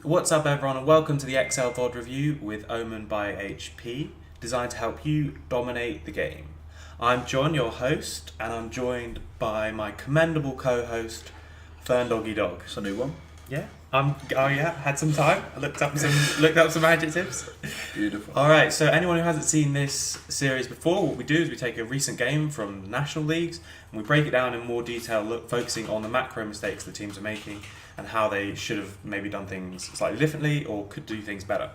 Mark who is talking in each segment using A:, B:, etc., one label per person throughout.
A: What's up, everyone, and welcome to the XL VoD review with Omen by HP, designed to help you dominate the game. I'm John, your host, and I'm joined by my commendable co-host, Furndog and Jon.
B: It's a new one.
A: Yeah. Had some time. I looked up some adjectives.
B: Beautiful.
A: All right. So anyone who hasn't seen this series before, what we do is we take a recent game from the national leagues and we break it down in more detail, focusing on the macro mistakes the teams are making and how they should have maybe done things slightly differently or could do things better.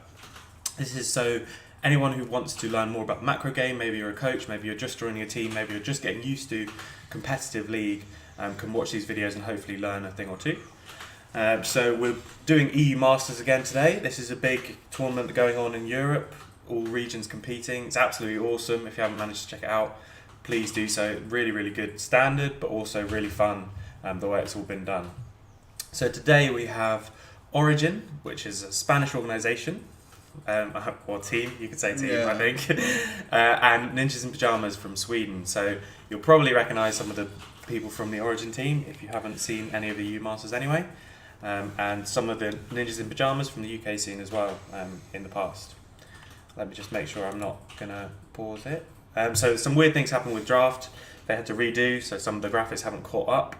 A: This is so anyone who wants to learn more about the macro game, maybe you're a coach, maybe you're just joining a team, maybe you're just getting used to competitive league, can watch these videos and hopefully learn a thing or two. So we're doing EU Masters again today. This is a big tournament going on in Europe, all regions competing. It's absolutely awesome. If you haven't managed to check it out, please do so. Really, really good standard, but also really fun the way it's all been done. So today we have Origen, which is a Spanish organisation, or team, you could say team, yeah. I think, and Ninjas in Pyjamas from Sweden. So you'll probably recognise some of the people from the Origen team if you haven't seen any of the EU Masters anyway. And some of the Ninjas in Pyjamas from the UK scene as well in the past. Let me just make sure I'm not going to pause it. So some weird things happened with draft. They had to redo, so some of the graphics haven't caught up.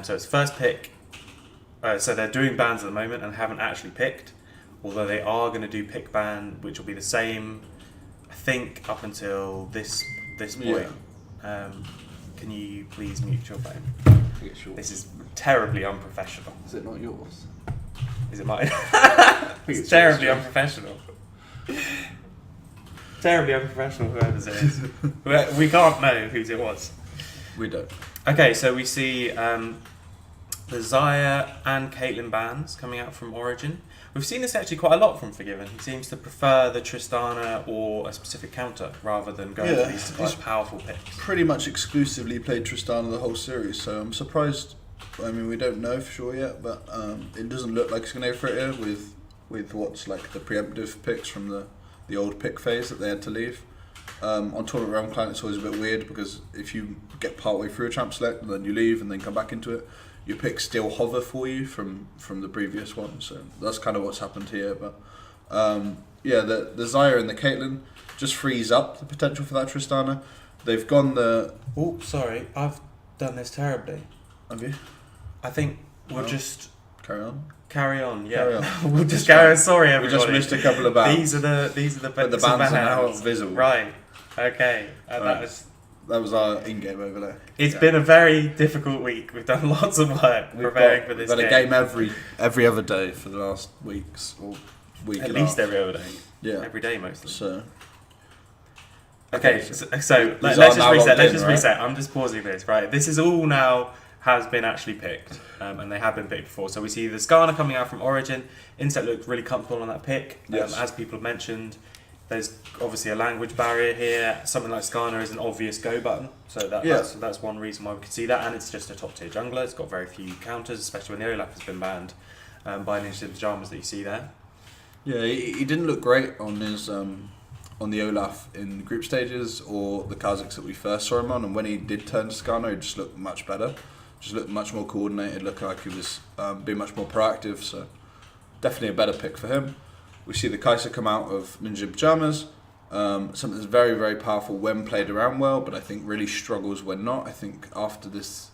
A: So it's first pick. So they're doing bans at the moment and haven't actually picked, although they are going to do pick ban, which will be the same, I think, up until this point. Yeah. Can you please mute your phone? This is terribly unprofessional.
B: Is it not yours?
A: Is it mine? It's terribly unprofessional. Terribly unprofessional, whoever's it is. We can't know whose it was.
B: We don't.
A: Okay, so we see the Xayah and Caitlyn bans coming out from Origen. We've seen this actually quite a lot from Forgiven. He seems to prefer the Tristana or a specific counter rather than going for these quite powerful picks.
B: Pretty much exclusively played Tristana the whole series, so I'm surprised. I mean, we don't know for sure yet, but it doesn't look like it's going to go for it here with what's like the preemptive picks from the old pick phase that they had to leave. On Tournament Realm Client, it's always a bit weird because if you get partway through a champ select and then you leave and then come back into it, your picks still hover for you from the previous one, so that's kind of what's happened here. But the Xayah and the Caitlyn just frees up the potential for that Tristana. They've gone the...
A: Oh, sorry, I've done this terribly.
B: Have you?
A: I think we'll just...
B: Carry on,
A: yeah.
B: Carry on.
A: We'll just carry on. Sorry, everybody.
B: We just missed a couple of bans.
A: These are the
B: but the bans are now visible.
A: Right. Okay.
B: Right. That was our in-game overlay.
A: It's been a very difficult week. We've done lots of work preparing for this game.
B: We've had a game every other day for the last weeks or week.
A: At least every other day.
B: Yeah.
A: Every day mostly.
B: So.
A: Okay, so let's just reset. Let's just reset. I'm just pausing this. Right. This is all now has been actually picked, and they have been picked before. So we see the Skarner coming out from Origen. Inset looked really comfortable on that pick, as people have mentioned. There's obviously a language barrier here. Something like Skarner is an obvious go button, so that's one reason why we could see that. And it's just a top tier jungler. It's got very few counters, especially when the Olaf has been banned by Ninjas in Pyjamas that you see there.
B: Yeah, he didn't look great on his on the Olaf in group stages or the Kazakhs that we first saw him on. And when he did turn to Skarner, he just looked much better. Just looked much more coordinated. Looked like he was being much more proactive. So definitely a better pick for him. We see the Kai'Sa come out of Ninja in Pyjamas, something that's very, very powerful when played around well, but I think really struggles when not. I think after this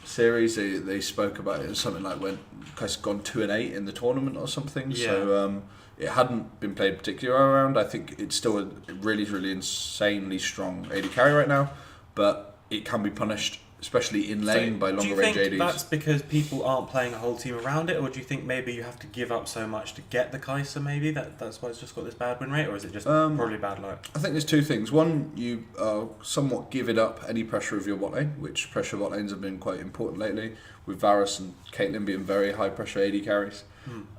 B: series, they spoke about it as something like when Kai'Sa gone 2-8 in the tournament or something. Yeah. So it hadn't been played particularly around. I think it's still a really, really insanely strong AD carry right now, but it can be punished, especially in lane, by longer range ADs.
A: Do you think that's because people aren't playing a whole team around it, or do you think maybe you have to give up so much to get the Kai'Sa, maybe? That's why it's just got this bad win rate, or is it just probably bad luck?
B: I think there's two things. One, you somewhat giving up any pressure of your bot lane, which pressure bot lanes have been quite important lately, with Varus and Caitlyn being very high pressure AD carries.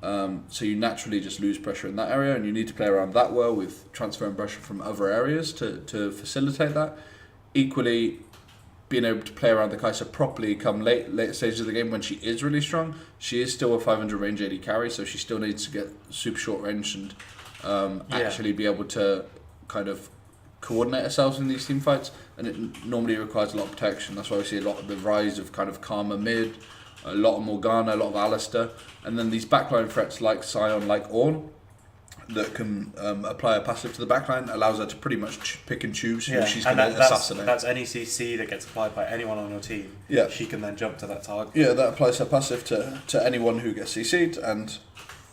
B: So you naturally just lose pressure in that area, and you need to play around that well with transferring pressure from other areas to facilitate that. Equally, being able to play around the Kai'Sa properly come late stages of the game when she is really strong. She is still a 500 range AD carry, so she still needs to get super short range and actually be able to kind of coordinate herself in these team fights. And it normally requires a lot of protection. That's why we see a lot of the rise of kind of Karma mid, a lot of Morgana, a lot of Alistair, and then these backline threats like Sion, like Ornn, that can apply a passive to the backline, allows her to pretty much pick and choose who she's going to assassinate.
A: That's any CC that gets applied by anyone on your team.
B: Yeah.
A: She can then jump to that target.
B: Yeah, that applies her passive to anyone who gets CC'd, and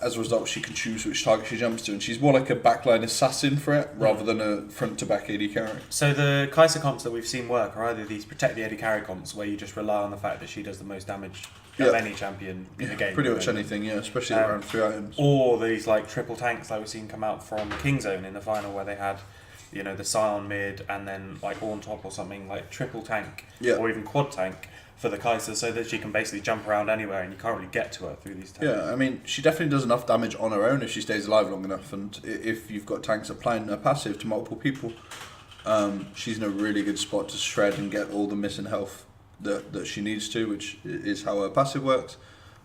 B: as a result, she can choose which target she jumps to, and she's more like a backline assassin threat rather than a front-to-back AD carry.
A: So the Kai'Sa comps that we've seen work are either these protect the AD carry comps, where you just rely on the fact that she does the most damage of any champion in the game.
B: Pretty much anything, yeah, especially around 3 items.
A: Or these like triple tanks like we've seen come out from Kingzone in the final, where they had, you know, the Sion mid and then like Ornn top or something, like triple tank or even quad tank for the Kai'Sa, so that she can basically jump around anywhere and you can't really get to her through these tanks.
B: Yeah, I mean, she definitely does enough damage on her own if she stays alive long enough, and if you've got tanks applying her passive to multiple people, she's in a really good spot to shred and get all the missing health that she needs to, which is how her passive works,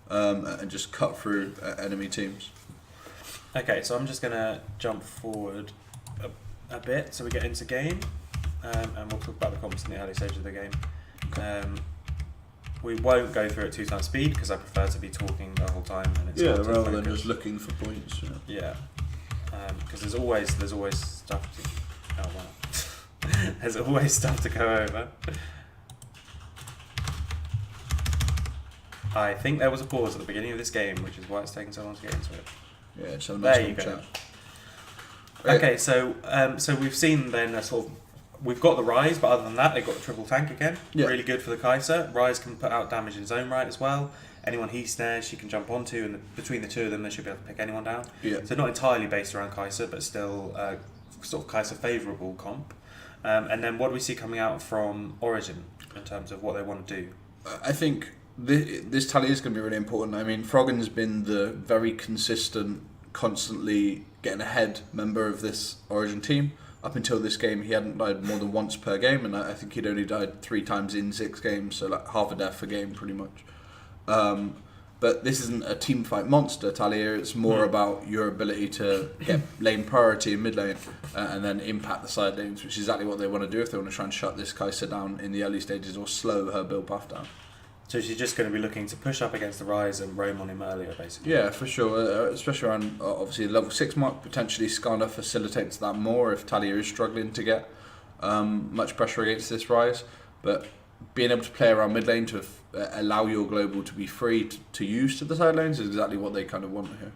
B: and just cut through enemy teams.
A: Okay, so I'm just going to jump forward a bit so we get into game, and we'll talk about the comps in the early stage of the game. We won't go through at 2 times speed because I prefer to be talking the whole time. And it's
B: rather than just looking for points.
A: Yeah, because there's always stuff to. Oh wow, there's always stuff to go over. I think there was a pause at the beginning of this game, which is why it's taken so long to get into it.
B: Yeah, so
A: there you go. Okay, so we've seen then a sort of. We've got the Rise, but other than that, they've got the triple tank again. Yeah. Really good for the Kai'Sa. Rise can put out damage in his own right as well. Anyone he snares, she can jump onto, and between the two of them, they should be able to pick anyone down.
B: Yeah.
A: So not entirely based around Kai'Sa, but still sort of Kai'Sa favourable comp. And then what do we see coming out from Origen in terms of what they want to do?
B: I think this tally is going to be really important. I mean, Froggen's been the very consistent, constantly getting ahead member of this Origen team. Up until this game, he hadn't died more than once per game, and I think he'd only died 3 times in 6 games, so like half a death a game, pretty much. But this isn't a team fight monster, Talia. It's more about your ability to get lane priority in mid lane and then impact the side lanes, which is exactly what they want to do if they want to try and shut this Kai'Sa down in the early stages or slow her build path down.
A: So she's just going to be looking to push up against the Rise and roam on him earlier, basically.
B: Yeah, for sure. Especially around, obviously, the level 6 mark. Potentially, Skarner facilitates that more if Talia is struggling to get much pressure against this Rise. But being able to play around mid lane to allow your global to be free to use to the side lanes is exactly what they kind of want here.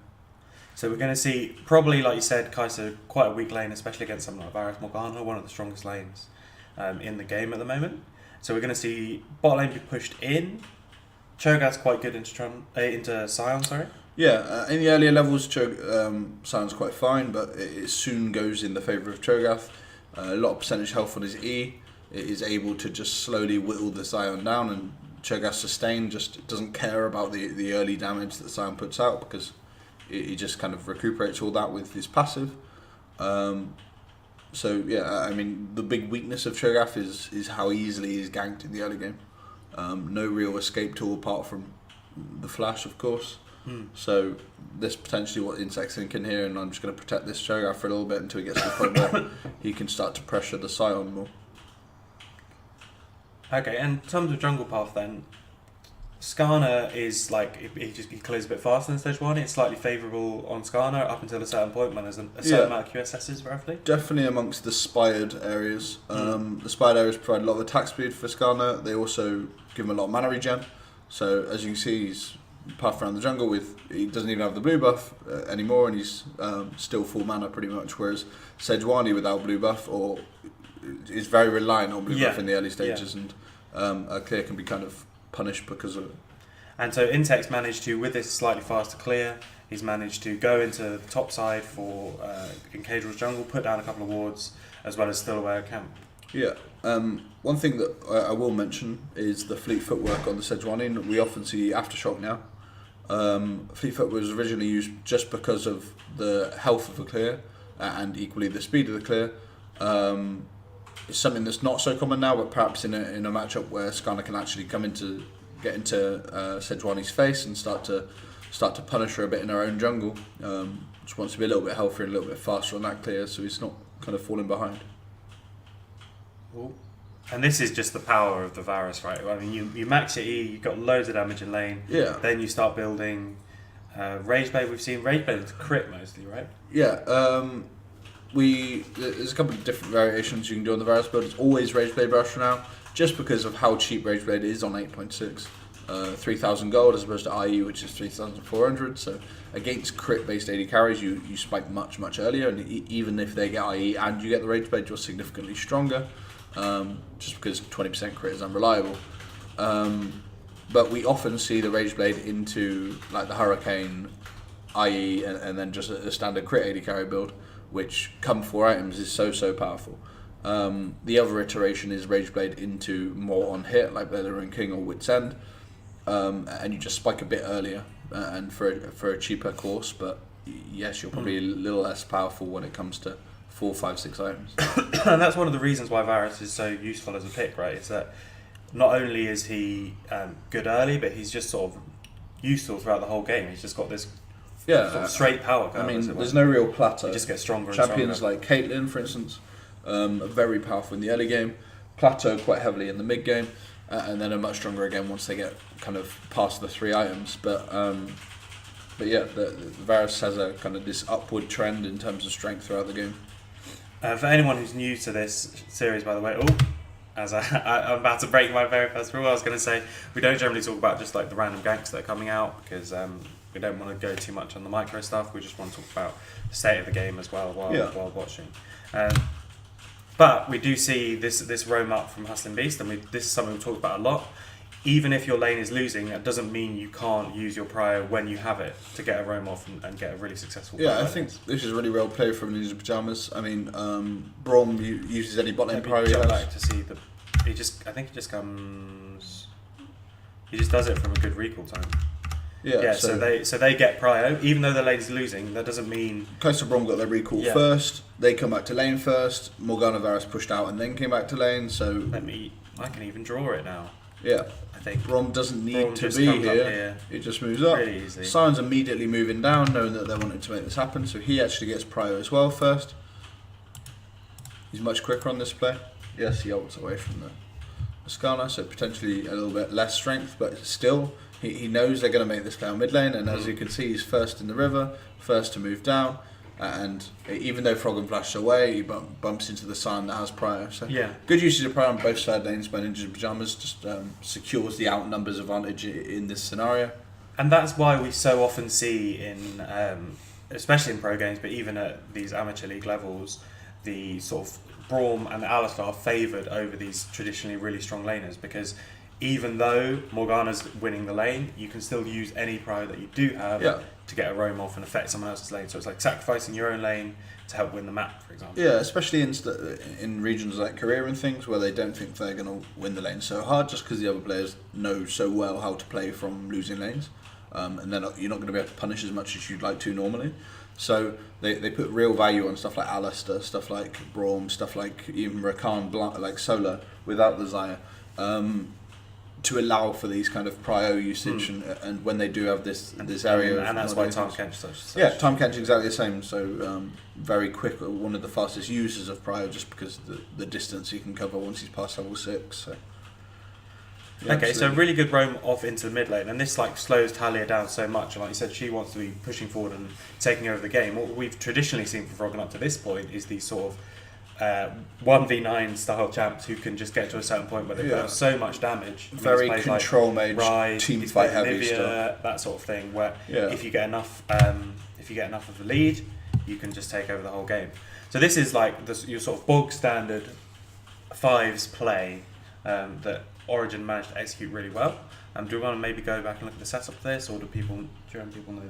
A: So we're going to see, probably, like you said, Kai'Sa quite a weak lane, especially against someone like Varus Morgana, one of the strongest lanes in the game at the moment. So we're going to see bot lane be pushed in. Cho'Gath's quite good into Sion, sorry.
B: Yeah, in the earlier levels, Sion's quite fine, but it soon goes in the favour of Cho'Gath. A lot of percentage health on his E. It is able to just slowly whittle the Sion down, and Cho'Gath sustain just doesn't care about the early damage that Sion puts out because he just kind of recuperates all that with his passive. So yeah, I mean, the big weakness of Cho'Gath is how easily he's ganked in the early game. No real escape tool apart from the flash, of course. So this potentially what Insect's thinking here, and I'm just going to protect this Cho'Gath for a little bit until he gets to the point where he can start to pressure the Sion more.
A: Okay, and in terms of jungle path then, Skarner is like, he clears a bit faster than stage 1. It's slightly favourable on Skarner up until a certain point when there's a certain amount of QSSs roughly.
B: Definitely amongst the spired areas. The spired areas provide a lot of attack speed for Skarner. They also give him a lot of mana regen. So as you can see, he's path around the jungle he doesn't even have the blue buff anymore, and he's still full mana pretty much. Whereas Sejuani without blue buff is very reliant on blue buff in the early stages, and a clear can be kind of punished because of it.
A: And so Insect's managed to, with this slightly faster clear, he's managed to go into the top side for Encadral's jungle, put down a couple of wards, as well as still aware camp.
B: Yeah. One thing that I will mention is the fleet footwork on the Sejuani. We often see Aftershock now. Fleet foot was originally used just because of the health of the clear and equally the speed of the clear. It's something that's not so common now, but perhaps in a matchup where Skarner can actually get into Sejuani's face and start to punish her a bit in her own jungle. Just wants to be a little bit healthier and a little bit faster on that clear, so he's not kind of falling behind.
A: Ooh. And this is just the power of the Varus, right? I mean, you max your E, you've got loads of damage in lane.
B: Yeah.
A: Then you start building Rage Blade. We've seen Rage Blade with crit mostly, right?
B: Yeah. There's a couple of different variations you can do on the Varus build. It's always Rage Blade Rush now, just because of how cheap Rage Blade is on 8.6. 3,000 gold as opposed to IE, which is 3,400. So against crit-based AD carries, you spike much earlier, and even if they get IE and you get the Rage Blade, you're significantly stronger. Just because 20% crit is unreliable. But we often see the Rage Blade into like the Hurricane, IE, and then just a standard crit AD carry build, which come 4 items is so powerful. The other iteration is Rage Blade into more on hit, like Blade King or Wit's End, and you just spike a bit earlier, and for a cheaper course. But yes, you're probably a little less powerful when it comes to 4, 5, 6 items.
A: And that's one of the reasons why Varus is so useful as a pick, right? Is that not only is he good early, but he's just sort of useful throughout the whole game. He's just got this sort of straight power curve.
B: I mean, there's no real plateau.
A: He just gets stronger and
B: Champions
A: stronger.
B: like Caitlyn, for instance, are very powerful in the early game, plateau quite heavily in the mid game, and then are much stronger again once they get kind of past the 3 items. But yeah, the Varus has a kind of this upward trend in terms of strength throughout the game.
A: For anyone who's new to this series, by the way, I'm about to break my very first rule. I was going to say we don't generally talk about just like the random ganks that are coming out, because we don't want to go too much on the micro stuff. We just want to talk about the state of the game as well while watching. But we do see this roam up from Hustling Beast, and this is something we talk about a lot. Even if your lane is losing, that doesn't mean you can't use your prior when you have it to get a roam off and get a really successful.
B: Yeah, I think this is really well played from Ninja Pyjamas. I mean, Braum uses any bot lane prior.
A: Back to see the. I think he just comes. He just does it from a good recall time. Yeah. So they get prio, even though the lane's losing. That doesn't mean.
B: Coastal Braum got their recall first. They come back to lane first. Morgana Varus pushed out and then came back to lane. So
A: I can even draw it now.
B: Yeah.
A: I think
B: Braum doesn't need to be here. It just moves up.
A: Really easily.
B: Sion's immediately moving down, knowing that they wanted to make this happen. So he actually gets prio as well first. He's much quicker on this play. Yes, he ults away from the Skana, so potentially a little bit less strength, but still, he knows they're going to make this play on mid lane, and as you can see, he's first in the river, first to move down, and even though Frog and Flash away, he bumps into the Sion that has prio. So good usage of prio on both side lanes by Ninja Pyjamas, just secures the outnumbers advantage in this scenario.
A: And that's why we so often see in, especially in pro games, but even at these amateur league levels, the sort of Braum and Alistar are favoured over these traditionally really strong laners, because even though Morgana's winning the lane, you can still use any prio that you do have to get a roam off and affect someone else's lane. So it's like sacrificing your own lane to help win the map, for example. Yeah,
B: especially in regions like Korea and things where they don't think they're going to win the lane so hard, just because the other players know so well how to play from losing lanes, and then you're not going to be able to punish as much as you'd like to normally. So they put real value on stuff like Alistar, stuff like Braum, stuff like even Rakan, like Solar without the Xayah, to allow for these kind of prio usage, and when they do have this area,
A: and that's why Time Kench such.
B: Yeah, Time Kench exactly the same. So very quick, one of the fastest users of prio, just because the distance he can cover once he's past level 6. So.
A: Yeah, okay, so really good roam off into the mid lane, and this like slows Talia down so much. And like you said, she wants to be pushing forward and taking over the game. What we've traditionally seen from Froggen up to this point is these sort of 1v9 style champs who can just get to a certain point where they've got so much damage.
B: Very control
A: like
B: mage,
A: Rise,
B: team fight heavy
A: Nivea,
B: stuff.
A: That sort of thing. Where if you get enough of a lead, you can just take over the whole game. So this is like your sort of bog standard 5s play that Origen managed to execute really well. Do we want to maybe go back and look at the setup of this, or do you know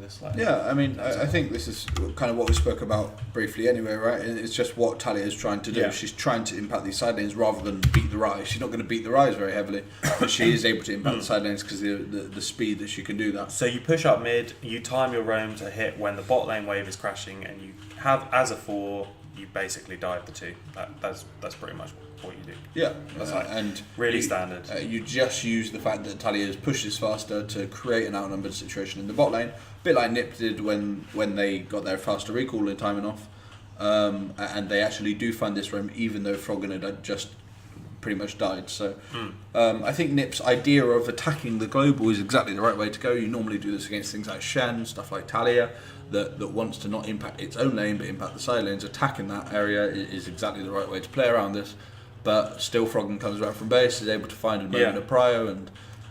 A: this?
B: Yeah, I mean, I think this is kind of what we spoke about briefly anyway, right? It's just what Talia is trying to do. Yeah. She's trying to impact these side lanes rather than beat the Rise. She's not going to beat the Rise very heavily, but she is able to impact the side lanes because the speed that she can do that.
A: So you push up mid, you time your roam to hit when the bot lane wave is crashing, and you have, as a 4, you basically dive the 2. That's pretty much what you do.
B: Yeah,
A: that's and
B: really
A: standard.
B: You just use the fact that Talia pushes faster to create an outnumbered situation in the bot lane, a bit like Nip did when they got their faster recall in timing off, and they actually do find this roam even though Froggen had just pretty much died. So I think Nip's idea of attacking the global is exactly the right way to go. You normally do this against things like Shen, stuff like Talia, that wants to not impact its own lane but impact the side lanes. Attacking that area is exactly the right way to play around this. But still, Froggen comes back from base, is able to find a moment of prio,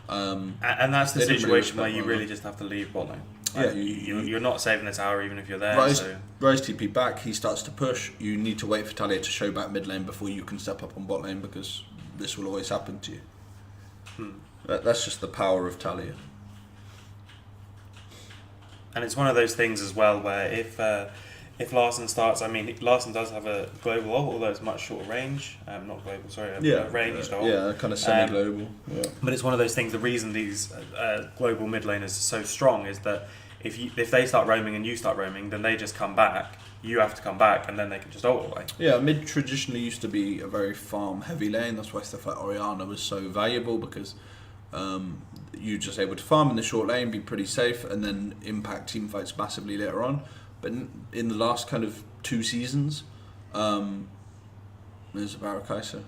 B: and
A: that's the situation where you really just have to leave bot lane. Like, you're not saving the tower even if you're there.
B: Rise TP back, he starts to push. You need to wait for Talia to show back mid lane before you can step up on bot lane, because this will always happen to you. That's just the power of Talia.
A: And it's one of those things as well where if Larson starts, I mean, Larson does have a global ult, although it's much shorter range. Not global, sorry, ranged ult.
B: Yeah, kind of semi-global.
A: But it's one of those things, the reason these global mid laners are so strong is that if they start roaming and you start roaming, then they just come back. You have to come back, and then they can just ult away.
B: Yeah, mid traditionally used to be a very farm-heavy lane. That's why stuff like Oriana was so valuable, because you're just able to farm in the short lane, be pretty safe, and then impact team fights massively later on. But in the last kind of 2 seasons, there's a Barakaiser.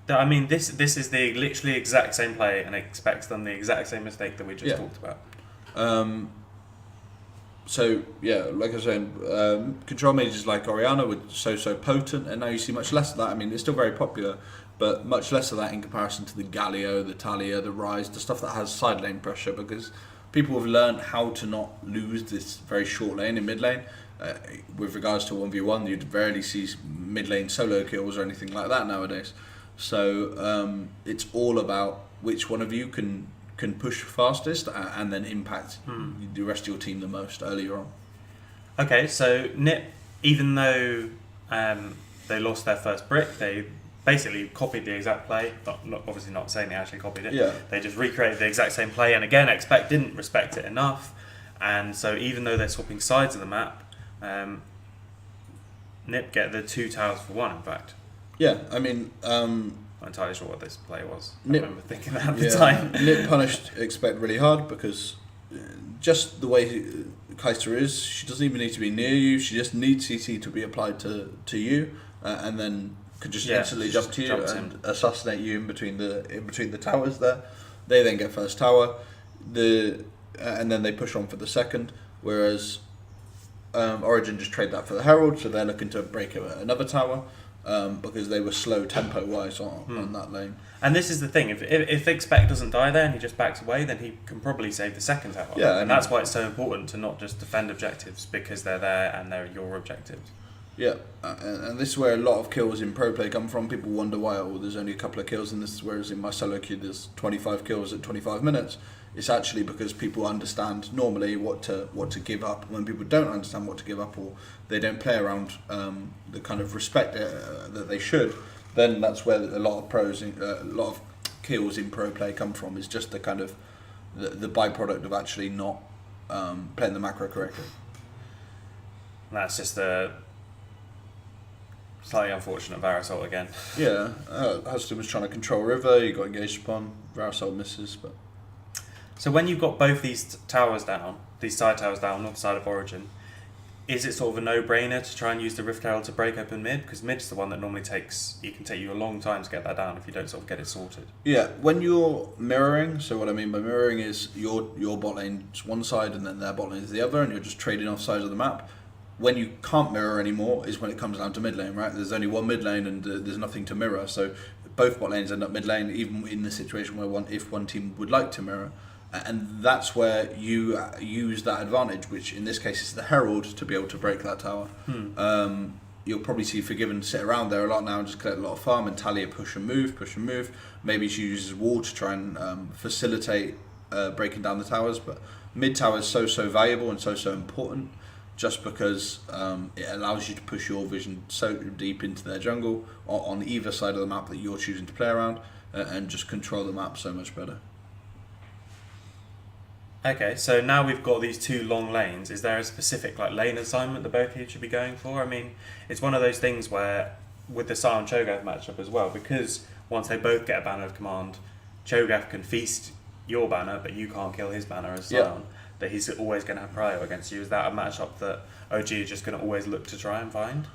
A: I mean, this is the literally exact same play, and expects them the exact same mistake that we just talked about.
B: So yeah, like I was saying, control mages like Oriana were so potent, and now you see much less of that. I mean, it's still very popular, but much less of that in comparison to the Galio, the Talia, the Rise, the stuff that has side lane pressure, because people have learned how to not lose this very short lane in mid lane. With regards to 1v1, you'd rarely see mid lane solo kills or anything like that nowadays. So it's all about which one of you can push fastest and then impact the rest of your team the most earlier on.
A: Okay, so Nip, even though they lost their first brick, they basically copied the exact play. Obviously not saying they actually copied it.
B: Yeah.
A: They just recreated the exact same play, and again, didn't respect it enough. And so even though they're swapping sides of the map, Nip get the 2 towers for 1, in fact.
B: Yeah, I mean...
A: I'm not entirely sure what this play was. I
B: Nip,
A: remember thinking that at the time.
B: Nip punished Expect really hard, because just the way Kaiser is, she doesn't even need to be near you. She just needs CC to be applied to you, and then could just instantly jump to you and assassinate you in between the towers there. They then get first tower, and then they push on for the second, whereas Origen just trade that for the Herald, so they're looking to break another tower. Because they were slow tempo-wise on that lane.
A: And this is the thing, if Expect doesn't die there and he just backs away, then he can probably save the second tower.
B: Yeah,
A: and that's why it's so important to not just defend objectives, because they're there and they're your objectives.
B: Yeah, and this is where a lot of kills in pro play come from. People wonder why there's only a couple of kills in this, whereas in my solo queue there's 25 kills at 25 minutes. It's actually because people understand normally what to give up. When people don't understand what to give up, or they don't play around the kind of respect that they should, then that's where a lot of kills in pro play come from. Is just the kind of the byproduct of actually not playing the macro correctly.
A: And that's just the slightly unfortunate Varasol again.
B: Yeah, Huston was trying to control River. He got engaged upon. Varasol misses, but.
A: So when you've got both these towers down, these side towers down, north side of Origin, is it sort of a no-brainer to try and use the Rift Herald to break open mid? Because mid's the one that normally can take you a long time to get that down if you don't sort of get it sorted.
B: Yeah, when you're mirroring, so what I mean by mirroring is your bot lane's one side and then their bot lane is the other, and you're just trading off sides of the map. When you can't mirror anymore is when it comes down to mid lane, right? There's only one mid lane and there's nothing to mirror, so both bot lanes end up mid lane, even in the situation where if one team would like to mirror. And that's where you use that advantage, which in this case is the Herald, to be able to break that tower. You'll probably see Forgiven sit around there a lot now and just collect a lot of farm, and Talia push and move. Maybe she uses wall to try and facilitate breaking down the towers, but mid tower is so valuable and so important, just because it allows you to push your vision so deep into their jungle on either side of the map that you're choosing to play around, and just control the map so much better.
A: Okay, so now we've got these 2 long lanes. Is there a specific lane assignment that both of you should be going for? I mean, it's one of those things where, with the Sion Cho'Gath matchup as well, because once they both get a banner of command, Cho'Gath can feast your banner, but you can't kill his banner as Sion. That he's always going to have prio against you. Is that a matchup that OG is just going to always look to try and find?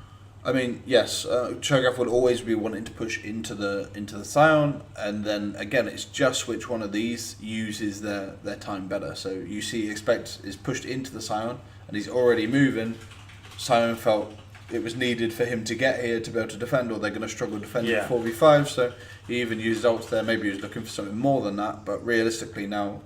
B: I mean, yes, Cho'Gath would always be wanting to push into the Scion, and then again, it's just which one of these uses their time better. So you see, Expect is pushed into the Scion, and he's already moving. Scion felt it was needed for him to get here to be able to defend, or they're going to struggle defending 4v5. So he even used ults there. Maybe he was looking for something more than that, but realistically now,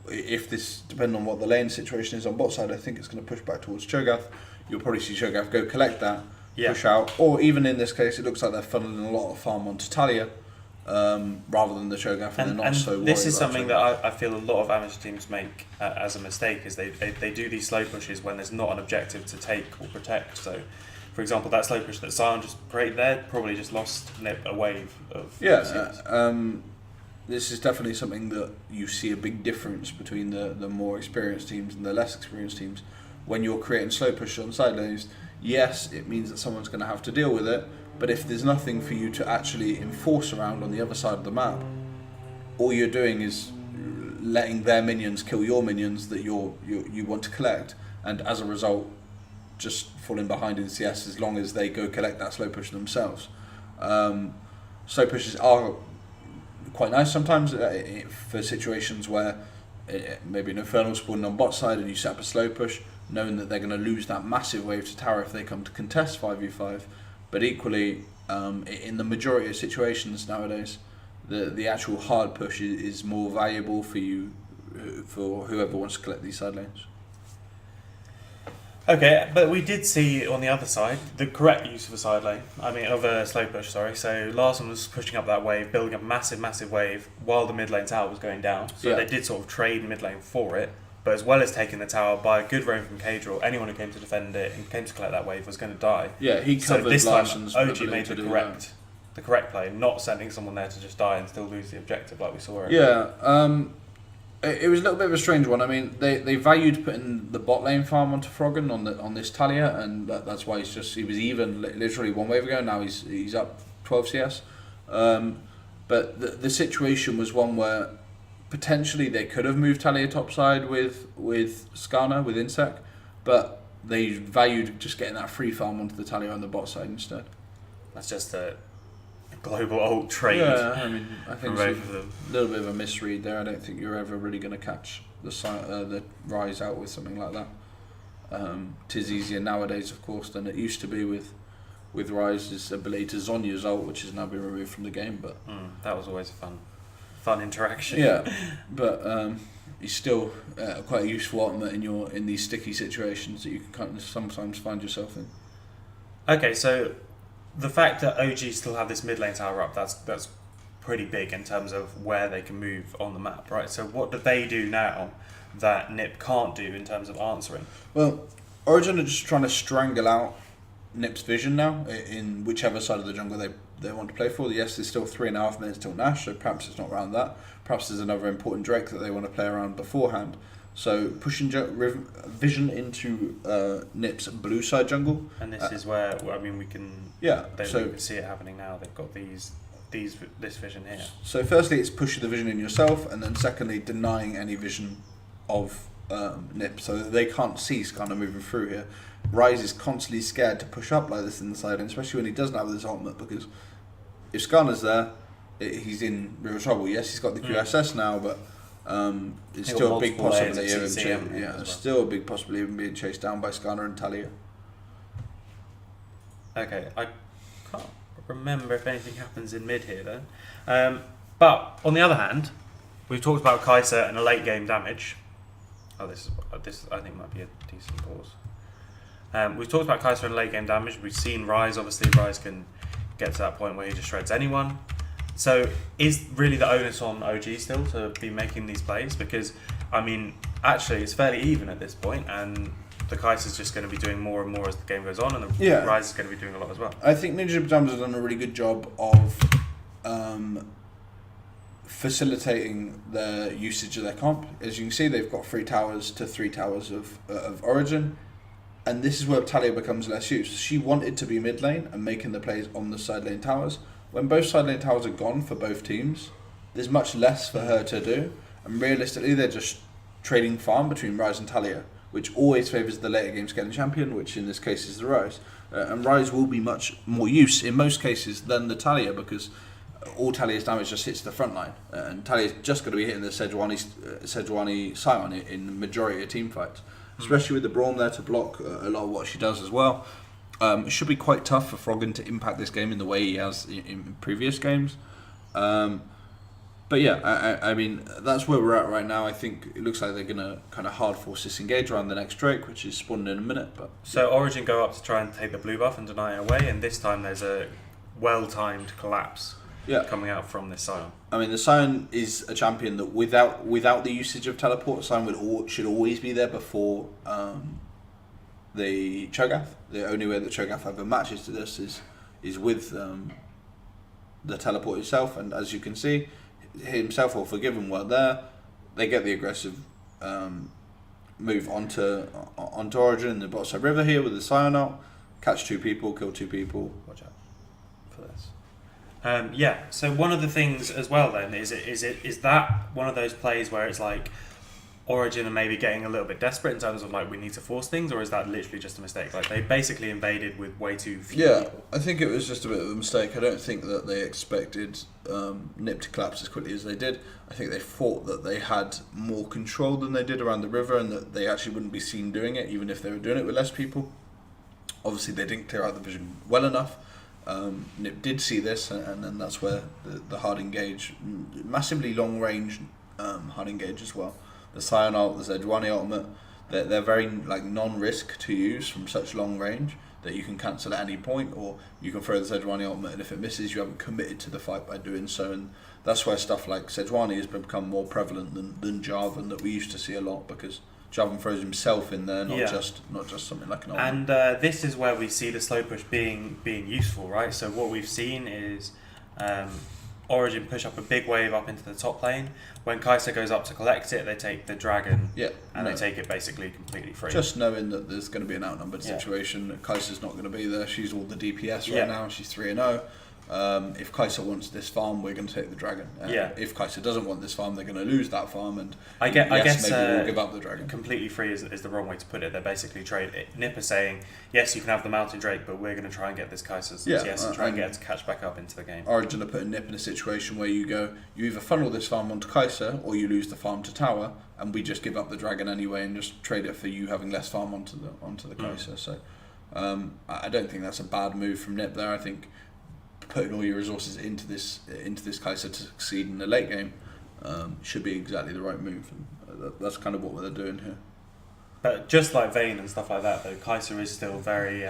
B: if this, depending on what the lane situation is on bot side, I think it's going to push back towards Cho'Gath. You'll probably see Cho'Gath go collect that. Push out, or even in this case, it looks like they're funneling a lot of farm onto Talia rather than the Cho'Gath, and they're not so worried.
A: This is
B: about
A: something that I feel a lot of amateur teams make as a mistake, is they do these slow pushes when there's not an objective to take or protect. So, for example, that slow push that Sion just created there probably just lost Nip a wave of
B: this is definitely something that you see a big difference between the more experienced teams and the less experienced teams. When you're creating slow push on side lanes, yes, it means that someone's going to have to deal with it, but if there's nothing for you to actually enforce around on the other side of the map, all you're doing is letting their minions kill your minions that you want to collect, and as a result, just falling behind in CS as long as they go collect that slow push themselves. Slow pushes are quite nice sometimes for situations where maybe an Infernal spawning on bot side and you set up a slow push, knowing that they're going to lose that massive wave to tower if they come to contest 5v5. But equally, in the majority of situations nowadays, the actual hard push is more valuable for you, for whoever wants to collect these side lanes.
A: Okay, but we did see on the other side the correct use of a side lane. I mean, of a slow push. Sorry. So Larson was pushing up that wave, building a massive wave while the mid lane tower was going down. So they did sort of trade mid lane for it. But as well as taking the tower by a good roam from Cadril, anyone who came to defend it and came to collect that wave was going to die.
B: Yeah, he covered
A: so this
B: Larson's
A: time OG made the correct play, not sending someone there to just die and still lose the objective like we saw earlier.
B: Yeah, it was a little bit of a strange one. I mean, they valued putting the bot lane farm onto Froggen on this Talia, and that's why he was even literally one wave ago. Now he's up 12 CS. But the situation was one where potentially they could have moved Talia topside with Skarner, with Insec, but they valued just getting that free farm onto the Talia on the bot side instead.
A: That's just a global ult trade.
B: Yeah, I mean, I think it's a little bit of a misread there. I don't think you're ever really going to catch the Rise out with something like that. Tis easier nowadays, of course, than it used to be with Rise's ability to Zonya's ult, which has now been removed from the game. But
A: that was always a fun interaction.
B: Yeah, but he's still quite a useful ultimate in these sticky situations that you can kind of sometimes find yourself in.
A: Okay, so the fact that OG still have this mid lane tower up, that's pretty big in terms of where they can move on the map, right? So what do they do now that Nip can't do in terms of answering?
B: Well, Origen are just trying to strangle out Nip's vision now in whichever side of the jungle they want to play for. Yes, there's still 3.5 minutes till Nash, so perhaps it's not around that. Perhaps there's another important Drake that they want to play around beforehand. So pushing vision into Nip's blue side jungle.
A: And this is where, I mean, we can we can see it happening now. They've got this vision here.
B: So firstly, it's pushing the vision in yourself, and then secondly, denying any vision of Nip, so that they can't see Skarner moving through here. Rise is constantly scared to push up like this in the side, and especially when he doesn't have this ultimate, because if Skarner's there, he's in real trouble. Yes, he's got the QSS now, but it's still a big possibility of him still a big possibility of him being chased down by Skarner and Talia.
A: Okay, I can't remember if anything happens in mid here then. But on the other hand, we've talked about Kai'Sa and a late game damage. This I think might be a decent pause. We've talked about Kai'Sa and late game damage. We've seen Rise. Obviously, Rise can get to that point where he just shreds anyone. So is really the onus on OG still to be making these plays? Because, I mean, actually it's fairly even at this point, and the Kai'Sa is just going to be doing more and more as the game goes on, and the Rise is going to be doing a lot as well.
B: I think Ninja Pajamas has done a really good job of facilitating the usage of their comp. As you can see, they've got 3 towers to 3 towers of Origen, and this is where Talia becomes less used. She wanted to be mid lane and making the plays on the side lane towers. When both side lane towers are gone for both teams, there's much less for her to do, and realistically they're just trading farm between Rise and Talia, which always favours the later game scaling champion, which in this case is the Ryze. And Ryze will be much more use in most cases than the Talia, because all Talia's damage just hits the front line, and Talia's just going to be hitting the Sejuani Scion in the majority of team fights, especially with the Braum there to block a lot of what she does as well. It should be quite tough for Froggen to impact this game in the way he has in previous games. But yeah, I mean, that's where we're at right now. I think it looks like they're going to kind of hard force this engage around the next Drake, which is spawned in a minute. But
A: so Origen go up to try and take the blue buff and deny it away, and this time there's a well-timed collapse coming out from this Scion.
B: I mean, the Scion is a champion that without the usage of teleport, Scion should always be there before the Cho'Gath. The only way that Cho'Gath ever matches to this is with the teleport itself, and as you can see, himself or Forgiven were there. They get the aggressive move onto Origen in the bot side river here with the Scion out, catch 2 people, kill 2 people. Watch out for this.
A: So one of the things as well then is that one of those plays where it's like Origen are maybe getting a little bit desperate in terms of like we need to force things, or is that literally just a mistake? Like they basically invaded with way too few people.
B: I think it was just a bit of a mistake. I don't think that they expected NiP to collapse as quickly as they did. I think they thought that they had more control than they did around the river, and that they actually wouldn't be seen doing it even if they were doing it with less people. Obviously they didn't clear out the vision well enough. NiP did see this, and then that's where the hard engage, massively long range hard engage as well. The Scion ult, the Sejuani ultimate, they're very like non-risk to use from such long range that you can cancel at any point, or you can throw the Sejuani ultimate, and if it misses, you haven't committed to the fight by doing so. And that's where stuff like Sejuani has become more prevalent than Jarvan, that we used to see a lot, because Jarvan throws himself in there, not just something like an ultimate.
A: And this is where we see the slow push being useful, right? So what we've seen is Origen push up a big wave up into the top lane. When Kai'Sa goes up to collect it, they take the dragon, and they take it basically completely free.
B: Just knowing that there's going to be an outnumbered situation, Kai'Sa's not going to be there. She's all the DPS right now. She's 3-0. If Kai'Sa wants this farm, we're going to take the dragon. If Kai'Sa doesn't want this farm, they're going to lose that farm, and
A: I guess
B: maybe we'll give up the dragon.
A: Completely free is the wrong way to put it. They're basically NiP is saying, yes, you can have the Mountain Drake, but we're going to try and get this Kai'Sa's and try and get it to catch back up into the game.
B: Origen are putting NiP in a situation where you either funnel this farm onto Kai'Sa, or you lose the farm to tower, and we just give up the dragon anyway and just trade it for you having less farm onto the Kai'Sa. So I don't think that's a bad move from NiP there. I think putting all your resources into this Kai'Sa to succeed in the late game should be exactly the right move, and that's kind of what they're doing here.
A: But just like Vayne and stuff like that, though, Kai'Sa is still very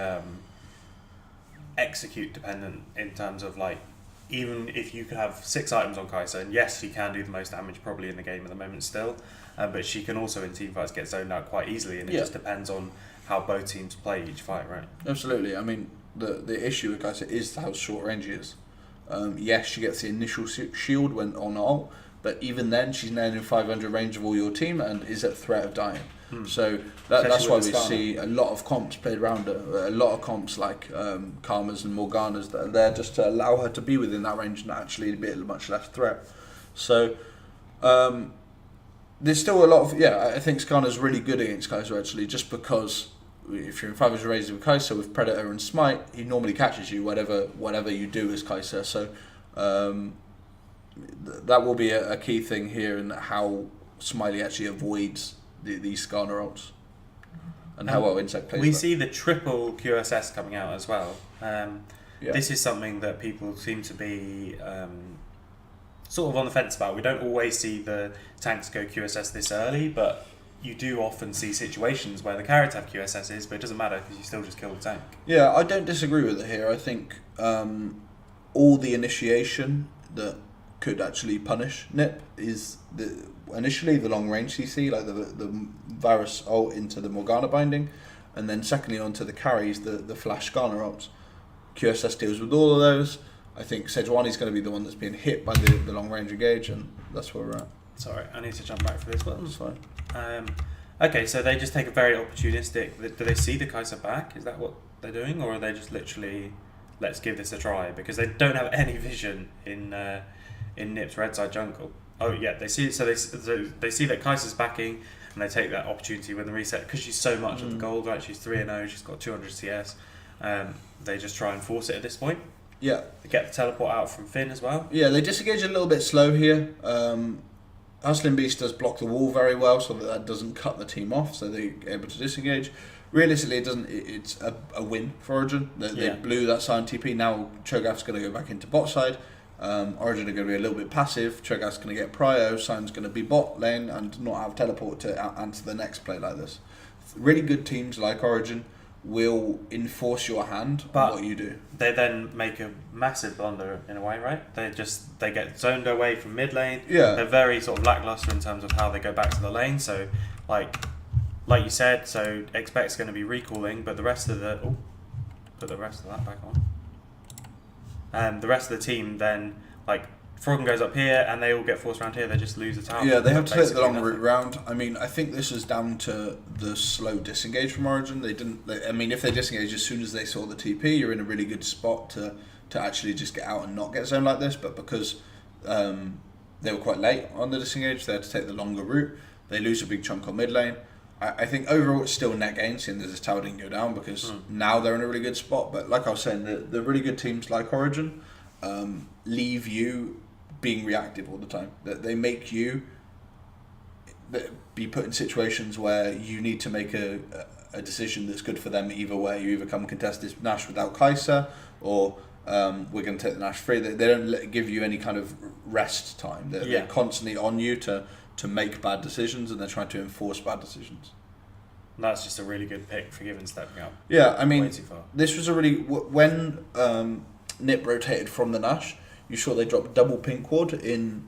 A: execute dependent in terms of like, even if you could have 6 items on Kai'Sa, and yes, she can do the most damage probably in the game at the moment still, but she can also in teamfights get zoned out quite easily, and it just depends on how both teams play each fight, right?
B: Absolutely. I mean, the issue with Kai'Sa is how short range she is. Yes, she gets the initial shield when on ult, but even then she's now in 500 range of all your team and is at threat of dying. So that's why we see a lot of comps played around her. A lot of comps like Karmas and Morganas that are there just to allow her to be within that range and actually be a much less threat. So there's still a lot of I think Skarner's really good against Kai'Sa actually, just because if you're in 500 range with Kai'Sa with Predator and Smite, he normally catches you whatever you do as Kai'Sa. So that will be a key thing here in how Smiley actually avoids these Skarner ults, and how well Insect plays.
A: We see the triple QSS coming out as well. This is something that people seem to be sort of on the fence about. We don't always see the tanks go QSS this early, but you do often see situations where the carrots have QSSs, but it doesn't matter because you still just kill the tank.
B: Yeah, I don't disagree with it here. I think all the initiation that could actually punish NiP is initially the long range CC, like the Varus ult into the Morgana binding, and then secondly onto the carries, the flash Skarner ults. QSS deals with all of those. I think Sejuani's going to be the one that's being hit by the long range engage, and that's where we're at.
A: Sorry, I need to jump back for this one.
B: That's fine.
A: Okay, so they just take a very opportunistic. Do they see the Kai'Sa back? Is that what they're doing, or are they just literally, let's give this a try? Because they don't have any vision in NiP's red side jungle. Oh yeah, they see. So they see that Kai'Sa's backing. and they take that opportunity when the reset, because she's so much of the gold, right? She's 3-0, she's got 200 CS. They just try and force it at this point.
B: Yeah.
A: They get the teleport out from Finn as well.
B: Yeah, they disengage a little bit slow here. Hustling Beast does block the wall very well, so that doesn't cut the team off, so they're able to disengage. Realistically, it's a win for Origen. They blew that Sion TP. Now Cho'Gath's going to go back into bot side. Origen are going to be a little bit passive. Cho'Gath's going to get prio. Sion's going to be bot lane and not have teleport to answer the next play like this. Really good teams like Origen will enforce your hand on what you do.
A: They then make a massive blunder in a way, right? They get zoned away from mid lane.
B: Yeah.
A: They're very sort of lackluster in terms of how they go back to the lane. So like you said, so Expect's going to be recalling, but the rest of the put the rest of that back on. And the rest of the team then, like, Froggen goes up here and they all get forced around here, they just lose the tower.
B: Yeah, they have to take the long route round. I mean, I think this is down to the slow disengage from Origen. If they disengage as soon as they saw the TP, you're in a really good spot to actually just get out and not get zoned like this, but because they were quite late on the disengage, they had to take the longer route. They lose a big chunk on mid lane. I think overall it's still net gain, seeing that this tower didn't go down, because now they're in a really good spot. But like I was saying, the really good teams like Origen leave you being reactive all the time. That they make you be put in situations where you need to make a decision that's good for them either way. You either come and contest this Nash without Kai'Sa, or we're going to take the Nash free. They don't give you any kind of rest time. They're constantly on you to make bad decisions, and they're trying to enforce bad decisions.
A: And that's just a really good pick for Given stepping up.
B: Yeah, I mean,
A: way too far.
B: this was a really... When Nip rotated from the Nash, you saw they dropped double pink ward in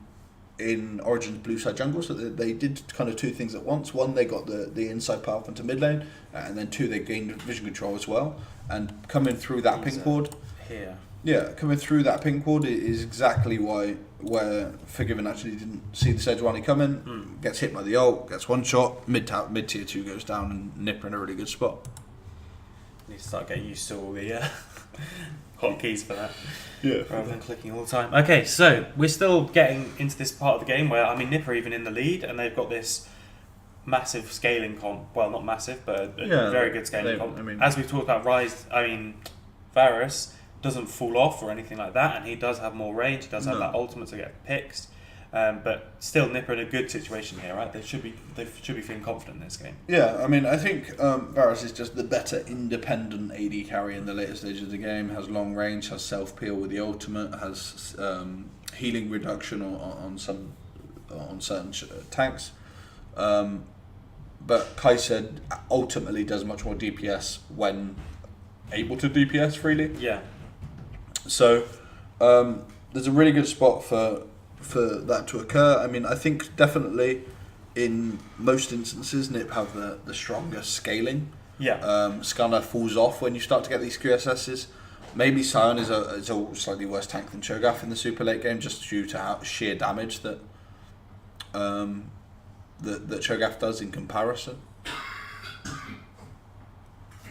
B: Origen's blue side jungle, so they did kind of two things at once. One, they got the inside path into mid lane, and then two, they gained vision control as well. And coming through that pink ward...
A: Here.
B: Yeah, coming through that pink ward is exactly where Forgiven actually didn't see the Sejuani coming, gets hit by the ult, gets one shot, mid tier 2 goes down, and Nipper in a really good spot.
A: Need to start getting used to all the hotkeys for that.
B: Yeah.
A: Rather than clicking all the time. Okay, so we're still getting into this part of the game where, I mean, Nipper even in the lead, and they've got this massive scaling comp. Well, not massive, but a very good scaling comp. As we've talked about, Varus doesn't fall off or anything like that, and he does have more range. He does have that ultimate to get picked, but still Nipper in a good situation here, right? They should be feeling confident in this game.
B: Yeah, I mean, I think Varus is just the better independent AD carry in the later stages of the game. Has long range, has self peel with the ultimate, has healing reduction on certain tanks. But Kai'Sa ultimately does much more DPS when able to DPS freely.
A: Yeah.
B: So there's a really good spot for that to occur. I mean, I think definitely in most instances Nip have the strongest scaling.
A: Yeah.
B: Skarner falls off when you start to get these QSSs. Maybe Sion is a slightly worse tank than Cho'Gath in the super late game, just due to how sheer damage that Cho'Gath does in comparison.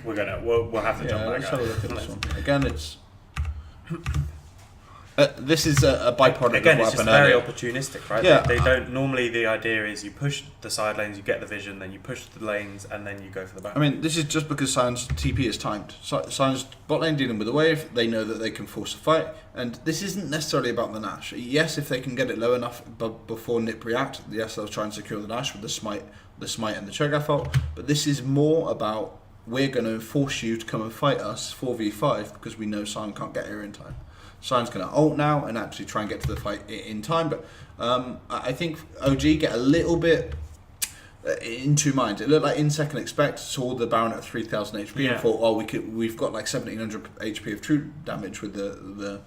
A: We'll have to jump back.
B: Let's have a look at this one. Again, it's this is a byproduct
A: Again,
B: of what
A: it's just
B: happened
A: very
B: earlier.
A: opportunistic, right?
B: Yeah.
A: They don't normally. The idea is you push the side lanes, you get the vision, then you push the lanes, and then you go for the back.
B: I mean, this is just because Sion's TP is timed. Sion's bot lane dealing with the wave. They know that they can force a fight, and this isn't necessarily about the Nash. Yes, if they can get it low enough before Nip react, yes, they'll try and secure the Nash with the smite and the Cho'Gath ult. But this is more about, we're going to force you to come and fight us 4v5 because we know Sion can't get here in time. Sion's going to ult now and actually try and get to the fight in time. But I think OG get a little bit in two minds. It looked like in second expect saw the Baron at 3,000 HP and thought, we've got like 1,700 HP of true damage with the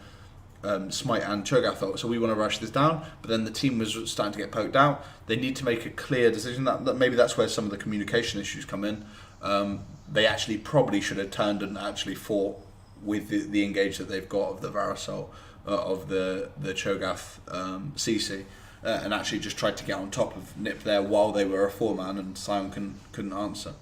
B: Smite and Cho'Gath ult, so we want to rush this down. But then the team was starting to get poked out. They need to make a clear decision. That maybe that's where some of the communication issues come in. They actually probably should have turned and actually fought with the engage that they've got of the Varus ult, of the Cho'Gath CC, and actually just tried to get on top of Nip there while they were a 4-man and Sion couldn't answer.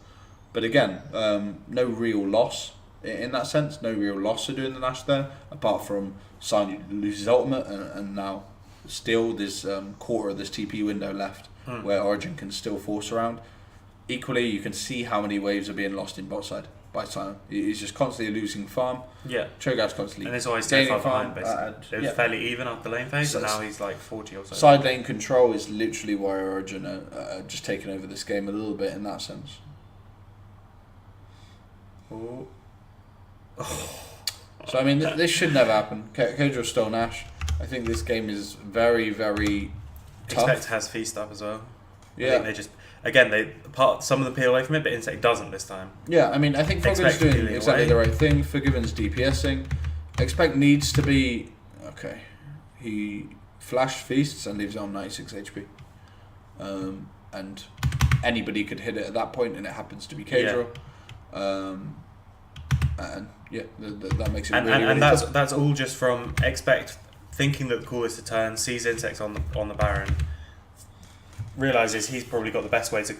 B: But again, no real loss in that sense, no real loss of doing the Nash there, apart from Sion loses ultimate, and now still there's quarter of this TP window left where Origen can still force around. equally, you can see how many waves are being lost in bot side by Simon. He's just constantly losing farm.
A: Yeah.
B: Cho'Gath's constantly
A: And it's always
B: gaining
A: so far
B: farm.
A: behind, basically. It was fairly even after lane phase, and now he's like 40 or so.
B: Side lane control is literally why Origen are just taking over this game a little bit in that sense.
A: Oh.
B: So I mean, this should never happen. Kodra stole Nash. I think this game is very, very tough.
A: Expect has feast up as well.
B: Yeah.
A: I think they just some of them peel away from it, but Insect doesn't this time.
B: Yeah, I mean, I think Forgiven's doing exactly the right thing. Forgiven's DPSing. Expect needs to be okay. He flash feasts and leaves it on 96 HP, and anybody could hit it at that point, and it happens to be Kodra. And yeah, that makes it really tough.
A: That's all just from Expect thinking that the call is to turn, sees Insects on the Baron, realizes he's probably got the best way to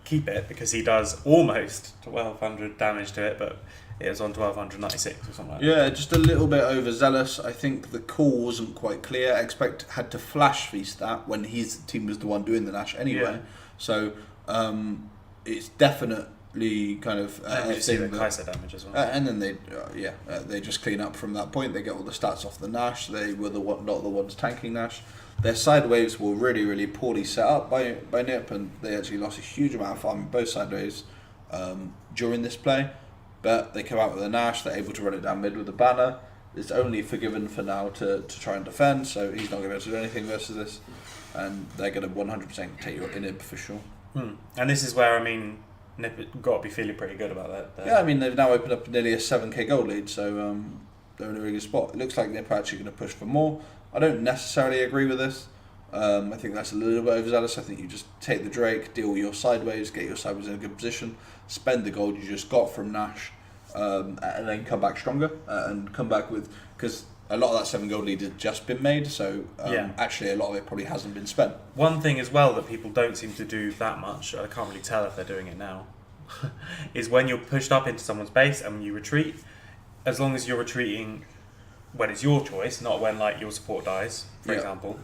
A: keep it because he does almost 1200 damage to it, but it was on 1296 or something like that.
B: Yeah, just a little bit overzealous. I think the call wasn't quite clear. Expect had to flash feast that when his team was the one doing the Nash anyway.
A: Yeah.
B: So it's definitely kind of
A: you see the Kai'Sa damage as well.
B: and then they just clean up from that point. They get all the stats off the Nash. They were not the ones tanking Nash. Their side waves were really, really poorly set up by Nip, and they actually lost a huge amount of farm in both side waves during this play. But they come out with a Nash, they're able to run it down mid with a banner. It's only Forgiven for now to try and defend, so he's not going to be able to do anything versus this. And they're going to 100% take your inhib for sure.
A: And this is where, I mean, Nip got to be feeling pretty good about that.
B: Yeah, I mean, they've now opened up nearly a 7k gold lead, so they're in a really good spot. It looks like Nip are actually going to push for more. I don't necessarily agree with this. I think that's a little bit overzealous. I think you just take the Drake, deal with your sideways, get your sideways in a good position, spend the gold you just got from Nash, and then come back stronger and come back with, because a lot of that 7 gold lead has just been made, so actually a lot of it probably hasn't been spent.
A: One thing as well that people don't seem to do that much, I can't really tell if they're doing it now, is when you're pushed up into someone's base and you retreat, as long as you're retreating when it's your choice, not when like your support dies, for example,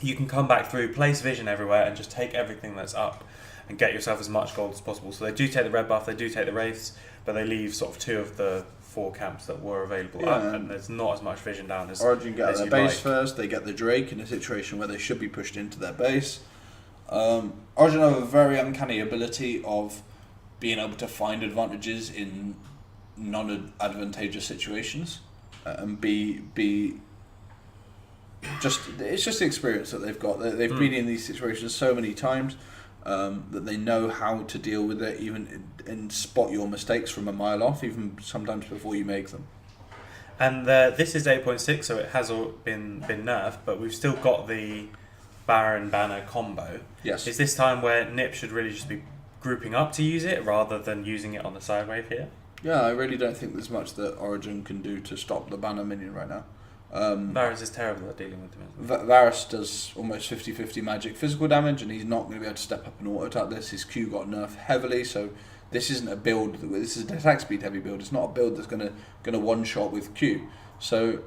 A: you can come back through, place vision everywhere, and just take everything that's up and get yourself as much gold as possible. So they do take the red buff, they do take the wraiths, but they leave sort of 2 of the 4 camps that were available up, and there's not as much vision down as
B: Origen get their base
A: like.
B: first, they get the Drake in a situation where they should be pushed into their base. Origen have a very uncanny ability of being able to find advantages in non-advantageous situations, and it's just the experience that they've got. They've been in these situations so many times that they know how to deal with it, even and spot your mistakes from a mile off, even sometimes before you make them.
A: And this is 8.6, so it has all been nerfed, but we've still got the Baron Banner combo.
B: Yes.
A: Is this time where Nip should really just be grouping up to use it rather than using it on the side wave here?
B: Yeah, I really don't think there's much that Origen can do to stop the Banner minion right now.
A: Varus is terrible at dealing with him.
B: Varus does almost 50-50 magic physical damage, and he's not going to be able to step up and auto-attack this. His Q got nerfed heavily, so this isn't a build. This is an attack speed heavy build. It's not a build that's going to one-shot with Q. So...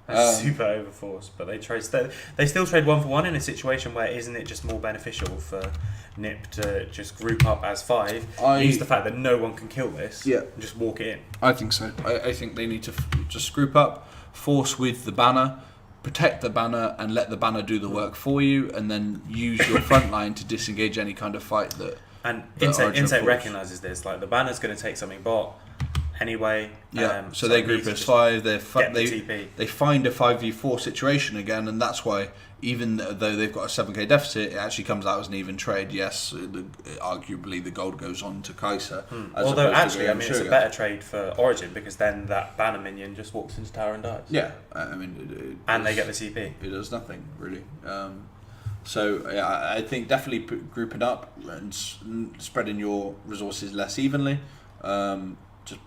A: That's super overforced, but they still trade 1 for 1 in a situation where isn't it just more beneficial for Nip to just group up as 5, use the fact that no one can kill this, and just walk it in?
B: I think so. I think they need to just group up, force with the banner, protect the banner, and let the banner do the work for you, and then use your front line to disengage any kind of fight that. And
A: Insect recognises this. Like the banner's going to take something bot anyway.
B: So they group as 5. They find a 5v4 situation again, and that's why even though they've got a 7k deficit, it actually comes out as an even trade. Yes, arguably the gold goes on to Kai'Sa.
A: Although actually, I mean, it's a better trade for Origen because then that banner minion just walks into tower and dies.
B: Yeah, I mean,
A: and they get the CP.
B: It does nothing really. So yeah, I think definitely grouping up and spreading your resources less evenly. Just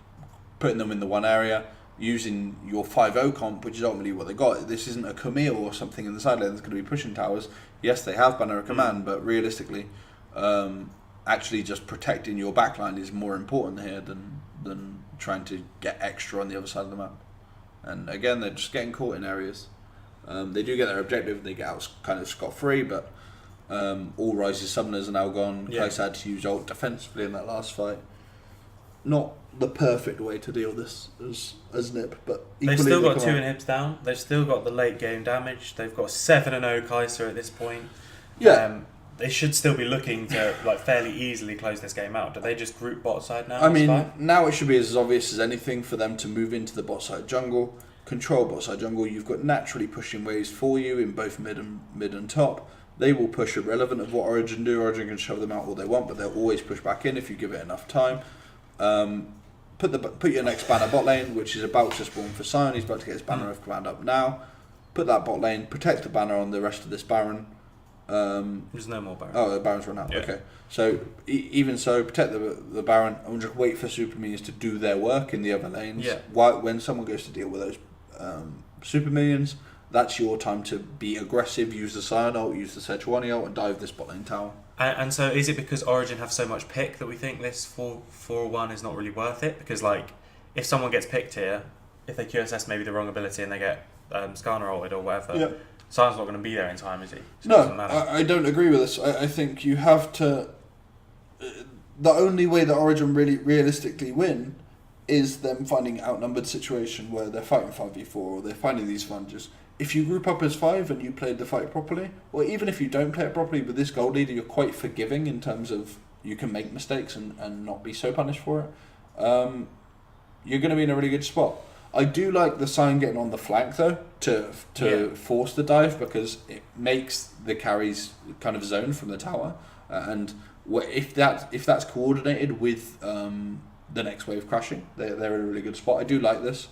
B: putting them in the one area, using your 5-0 comp, which is ultimately what they got. This isn't a Camille or something in the side lane that's going to be pushing towers. Yes, they have banner of command, but realistically, actually just protecting your backline is more important here than trying to get extra on the other side of the map. And again, they're just getting caught in areas. They do get their objective, they get out kind of scot-free, but All Rise's summoners are now gone.
A: Yeah.
B: Kai'Sa had to use ult defensively in that last fight. Not the perfect way to deal this as Nip, but
A: they've still got 2 inhibs down. They've still got the late game damage. They've got 7-0 Kai'Sa at this point.
B: Yeah.
A: They should still be looking to fairly easily close this game out. Do they just group bot side now?
B: I mean, now it should be as obvious as anything for them to move into the bot side jungle, control bot side jungle. You've got naturally pushing waves for you in both mid and top. They will push irrelevant of what Origen do. Origen can shove them out all they want, but they'll always push back in if you give it enough time. Put your next banner bot lane, which is about to spawn for Sion. He's about to get his banner of command up now. Put that bot lane, protect the banner on the rest of this Baron.
A: There's no more Baron.
B: Oh, the Baron's run out.
A: Yeah.
B: Okay. So even so, protect the Baron and just wait for super minions to do their work in the other lanes.
A: Yeah.
B: When someone goes to deal with those super minions, that's your time to be aggressive. Use the Sion ult, use the Sejuani ult, and dive this bot lane tower.
A: And so is it because Origen have so much pick that we think this 4-1 is not really worth it? Because like, if someone gets picked here, if they QSS maybe the wrong ability and they get Skarner ulted or whatever,
B: Yeah.
A: Sion's not going to be there in time, is he? So it
B: No,
A: doesn't matter.
B: I don't agree with this. I think you have to. The only way that Origin really realistically win is them finding an outnumbered situation where they're fighting 5v4 or they're finding these advantages. If you group up as 5 and you played the fight properly, or even if you don't play it properly with this gold leader, you're quite forgiving in terms of you can make mistakes and not be so punished for it. You're going to be in a really good spot. I do like the Sion getting on the flank though to force the dive, because it makes the carries kind of zone from the tower, and if that's coordinated with the next wave crashing, they're in a really good spot. I do like this.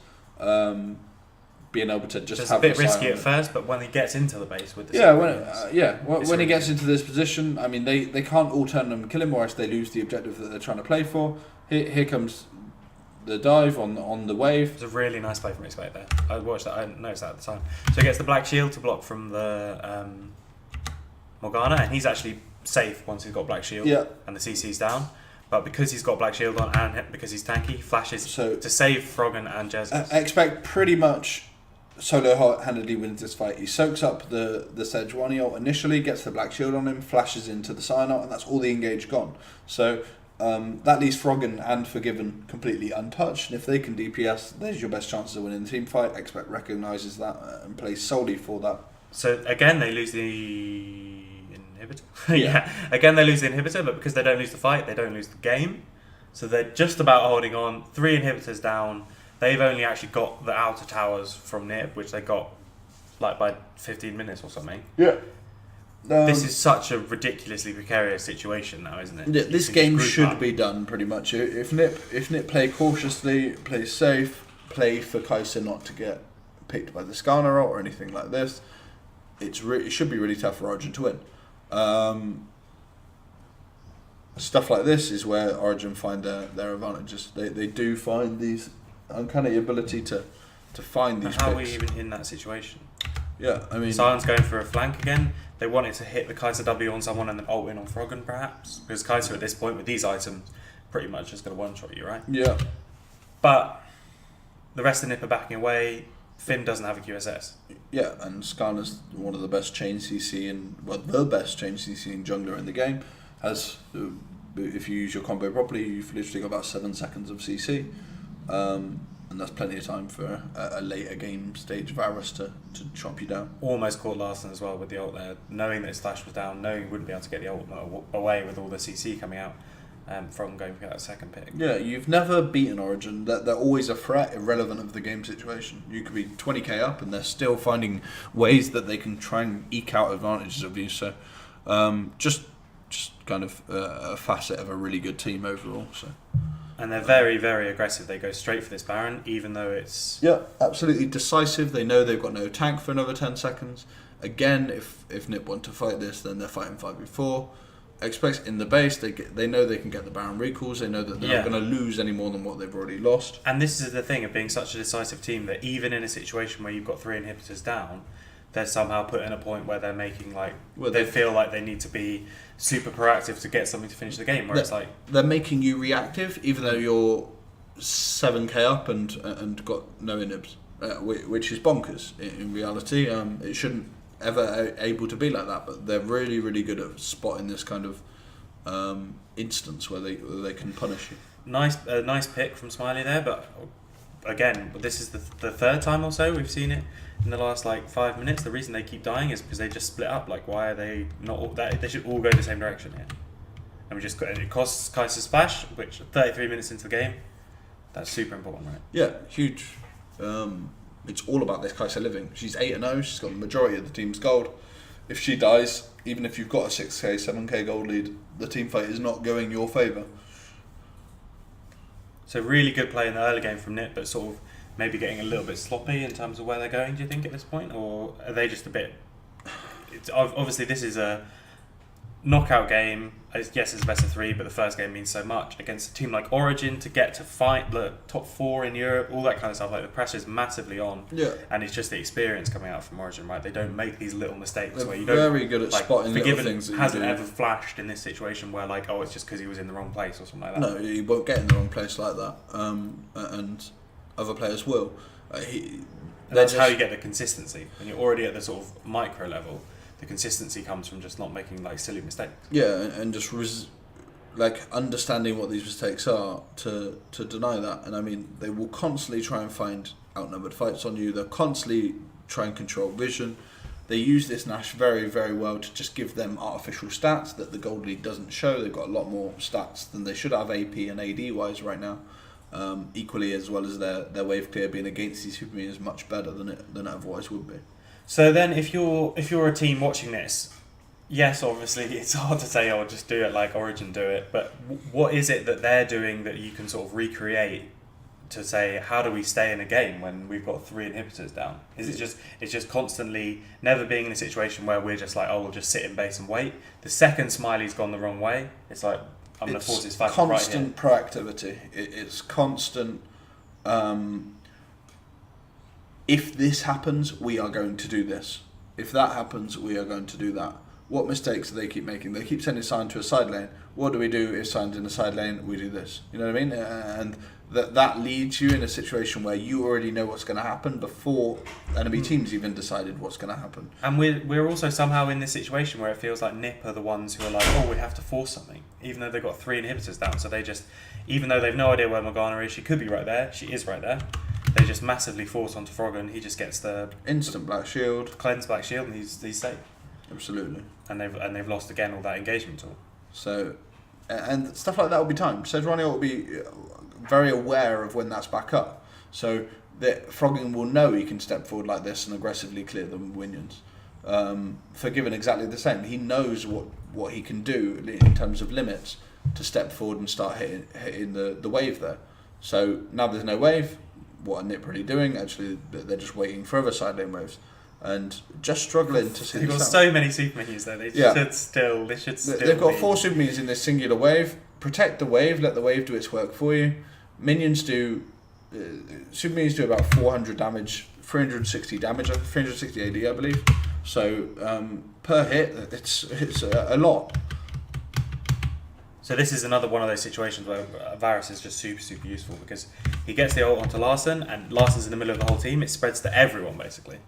B: Being able to just have
A: a bit
B: the
A: risky
B: Sion
A: at first, but when he gets into the base with the
B: when he gets into this position, I mean they can't all turn them and kill him, or else they lose the objective that they're trying to play for. Here comes the dive on the wave.
A: It's a really nice play from Expect there. I watched that. I noticed that at the time. So he gets the black shield to block from the Morgana, and he's actually safe once he's got black shield.
B: Yeah.
A: And the CC's down. But because he's got black shield on and because he's tanky, he flashes to save Froggen and Jezzus.
B: Expect pretty much solo-handedly wins this fight. He soaks up the Sejuani ult initially, gets the black shield on him, flashes into the Sion ult, and that's all the engage gone. So that leaves Froggen and Forgiven completely untouched, and if they can DPS, there's your best chances of winning the team fight. Expect recognises that and plays solely for that.
A: So again, they lose the inhibitor. Again, they lose the inhibitor, but because they don't lose the fight, they don't lose the game. So they're just about holding on. 3 inhibitors down. They've only actually got the outer towers from Nip, which they got like by 15 minutes or something.
B: Yeah.
A: This is such a ridiculously precarious situation now, isn't it?
B: Yeah, this game should be done pretty much. If Nip play cautiously, play safe, play for Kai'Sa not to get picked by the Skarner ult or anything like this, it should be really tough for Origen to win. Stuff like this is where Origen find their advantages. They do find these uncanny ability to find these.
A: How
B: picks.
A: are we even in that situation?
B: Yeah, I mean,
A: Sion's going for a flank again. They wanted to hit the Kai'Sa W on someone and then ult in on Froggen, perhaps, because Kai'Sa at this point with these items pretty much just going to one-shot you, right?
B: Yeah.
A: But the rest of the Nip are backing away. Finn doesn't have a QSS.
B: Yeah, and Skarner's one of the best chain CC the best chain CC in jungler in the game. If you use your combo properly, you've literally got about 7 seconds of CC. And that's plenty of time for a later game stage Varus to chop you down.
A: Almost caught Larson as well with the ult there, knowing that his flash was down, knowing he wouldn't be able to get the ult away with all the CC coming out from going for that second pick.
B: Yeah, you've never beaten Origen. They're always a threat, irrelevant of the game situation. You could be 20k up and they're still finding ways that they can try and eke out advantages of you. So just kind of a facet of a really good team overall. So.
A: And they're very, very aggressive. They go straight for this Baron, even though it's...
B: Yeah, absolutely decisive. They know they've got no tank for another 10 seconds. Again, if Nip want to fight this, then they're fighting 5v4. Expect in the base, they know they can get the Baron recalls. They know that they're not going to lose any more than what they've already lost.
A: And this is the thing of being such a decisive team, that even in a situation where you've got 3 inhibitors down, they're somehow put in a point where they're making they feel like they need to be super proactive to get something to finish the game. Where it's like
B: they're making you reactive, even though you're 7k up and got no inhibs, which is bonkers in reality. It shouldn't ever able to be like that, but they're really, really good at spotting this kind of instance where they can punish you.
A: Nice pick from Smiley there, but again, this is the third time or so we've seen it in the last 5 minutes. The reason they keep dying is because they just split up. Why are they not all, they should all go the same direction here. And it costs Kaiser's splash, which 33 minutes into the game, that's super important, right?
B: Yeah, huge. It's all about this Kaiser living. She's 8-0. She's got the majority of the team's gold. If she dies, even if you've got a 6k, 7k gold lead, the team fight is not going your favour.
A: So really good play in the early game from Nip, but sort of maybe getting a little bit sloppy in terms of where they're going, do you think, at this point? Or are they just a bit... Obviously, this is a knockout game. Yes, it's best of 3, but the first game means so much. Against a team like Origen, to get to fight the top 4 in Europe, all that kind of stuff, the pressure is massively on.
B: Yeah.
A: And it's just the experience coming out from Origen, right? They don't make these little mistakes
B: They're
A: where you don't...
B: very good at spotting little things that you
A: hasn't
B: do.
A: ever flashed in this situation where it's just because he was in the wrong place or something like that.
B: No, you won't get in the wrong place like that. And other players will.
A: That's how you get the consistency. When you're already at the sort of micro level, the consistency comes from just not making silly mistakes.
B: Yeah, and just understanding what these mistakes are to deny that. And I mean, they will constantly try and find outnumbered fights on you. They'll constantly try and control vision. They use this Nash very, very well to just give them artificial stats that the Gold League doesn't show. They've got a lot more stats than they should have AP and AD wise right now. Equally, as well as their wave clear being against these super is much better than it otherwise would be.
A: So then, if you're a team watching this, yes, obviously it's hard to say, "Oh, just do it like Origen do it." But what is it that they're doing that you can sort of recreate to say, how do we stay in a game when we've got 3 inhibitors down? It's just constantly never being in a situation where we're just we'll just sit in base and wait. The second Smiley's gone the wrong way, it's I'm going to force his fight right here.
B: Constant proactivity. It's constant. If this happens, we are going to do this. If that happens, we are going to do that. What mistakes do they keep making? They keep sending Sign to a side lane. What do we do if Sign's in a side lane? We do this. You know what I mean? And that leads you in a situation where you already know what's going to happen before enemy teams even decided what's going to happen.
A: And we're also somehow in this situation where it feels like Nip are the ones who are we have to force something, even though they've got 3 inhibitors down. So they just, even though they've no idea where Morgana is, she could be right there. She is right there. They just massively force onto Froggen. He just gets the
B: instant black shield,
A: cleanse black shield, and he's safe.
B: Absolutely.
A: And they've lost again all that engagement tool.
B: So, and stuff like that will be timed. Sejuani will be very aware of when that's back up. So that Froggen will know he can step forward like this and aggressively clear the minions. Forgiven exactly the same. He knows what he can do in terms of limits to step forward and start hitting the wave there. So now there's no wave. What are Nip really doing? Actually, they're just waiting for other side lane waves and just struggling to see.
A: They've got so many super minions there. They should still.
B: They've got 4 super minions in this singular wave. Protect the wave. Let the wave do its work for you. Minions do. Super minions do about 400 damage, 360 damage, 360 AD, I believe. So per hit, it's a lot.
A: So this is another one of those situations where Varus is just super, super useful because he gets the ult onto Larson, and Larson's in the middle of the whole team. It spreads to everyone, basically.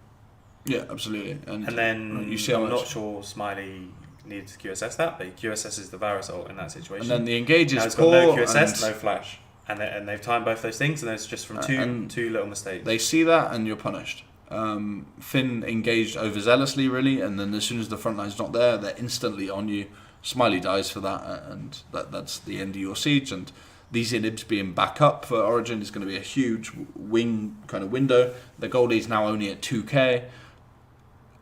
B: Yeah, absolutely. And
A: then
B: you see
A: I'm not sure Smiley needed to QSS that, but he QSS's the Varus ult in that situation.
B: And then the engage is
A: now he's got no QSS, no flash. And they've timed both those things, and it's just from two little mistakes.
B: They see that, and you're punished. Finn engaged overzealously, really, and then as soon as the front line's not there, they're instantly on you. Smiley dies for that, and that's the end of your siege. And these inhibs being back up for Origen is going to be a huge wing kind of window. The goalie is now only at 2k.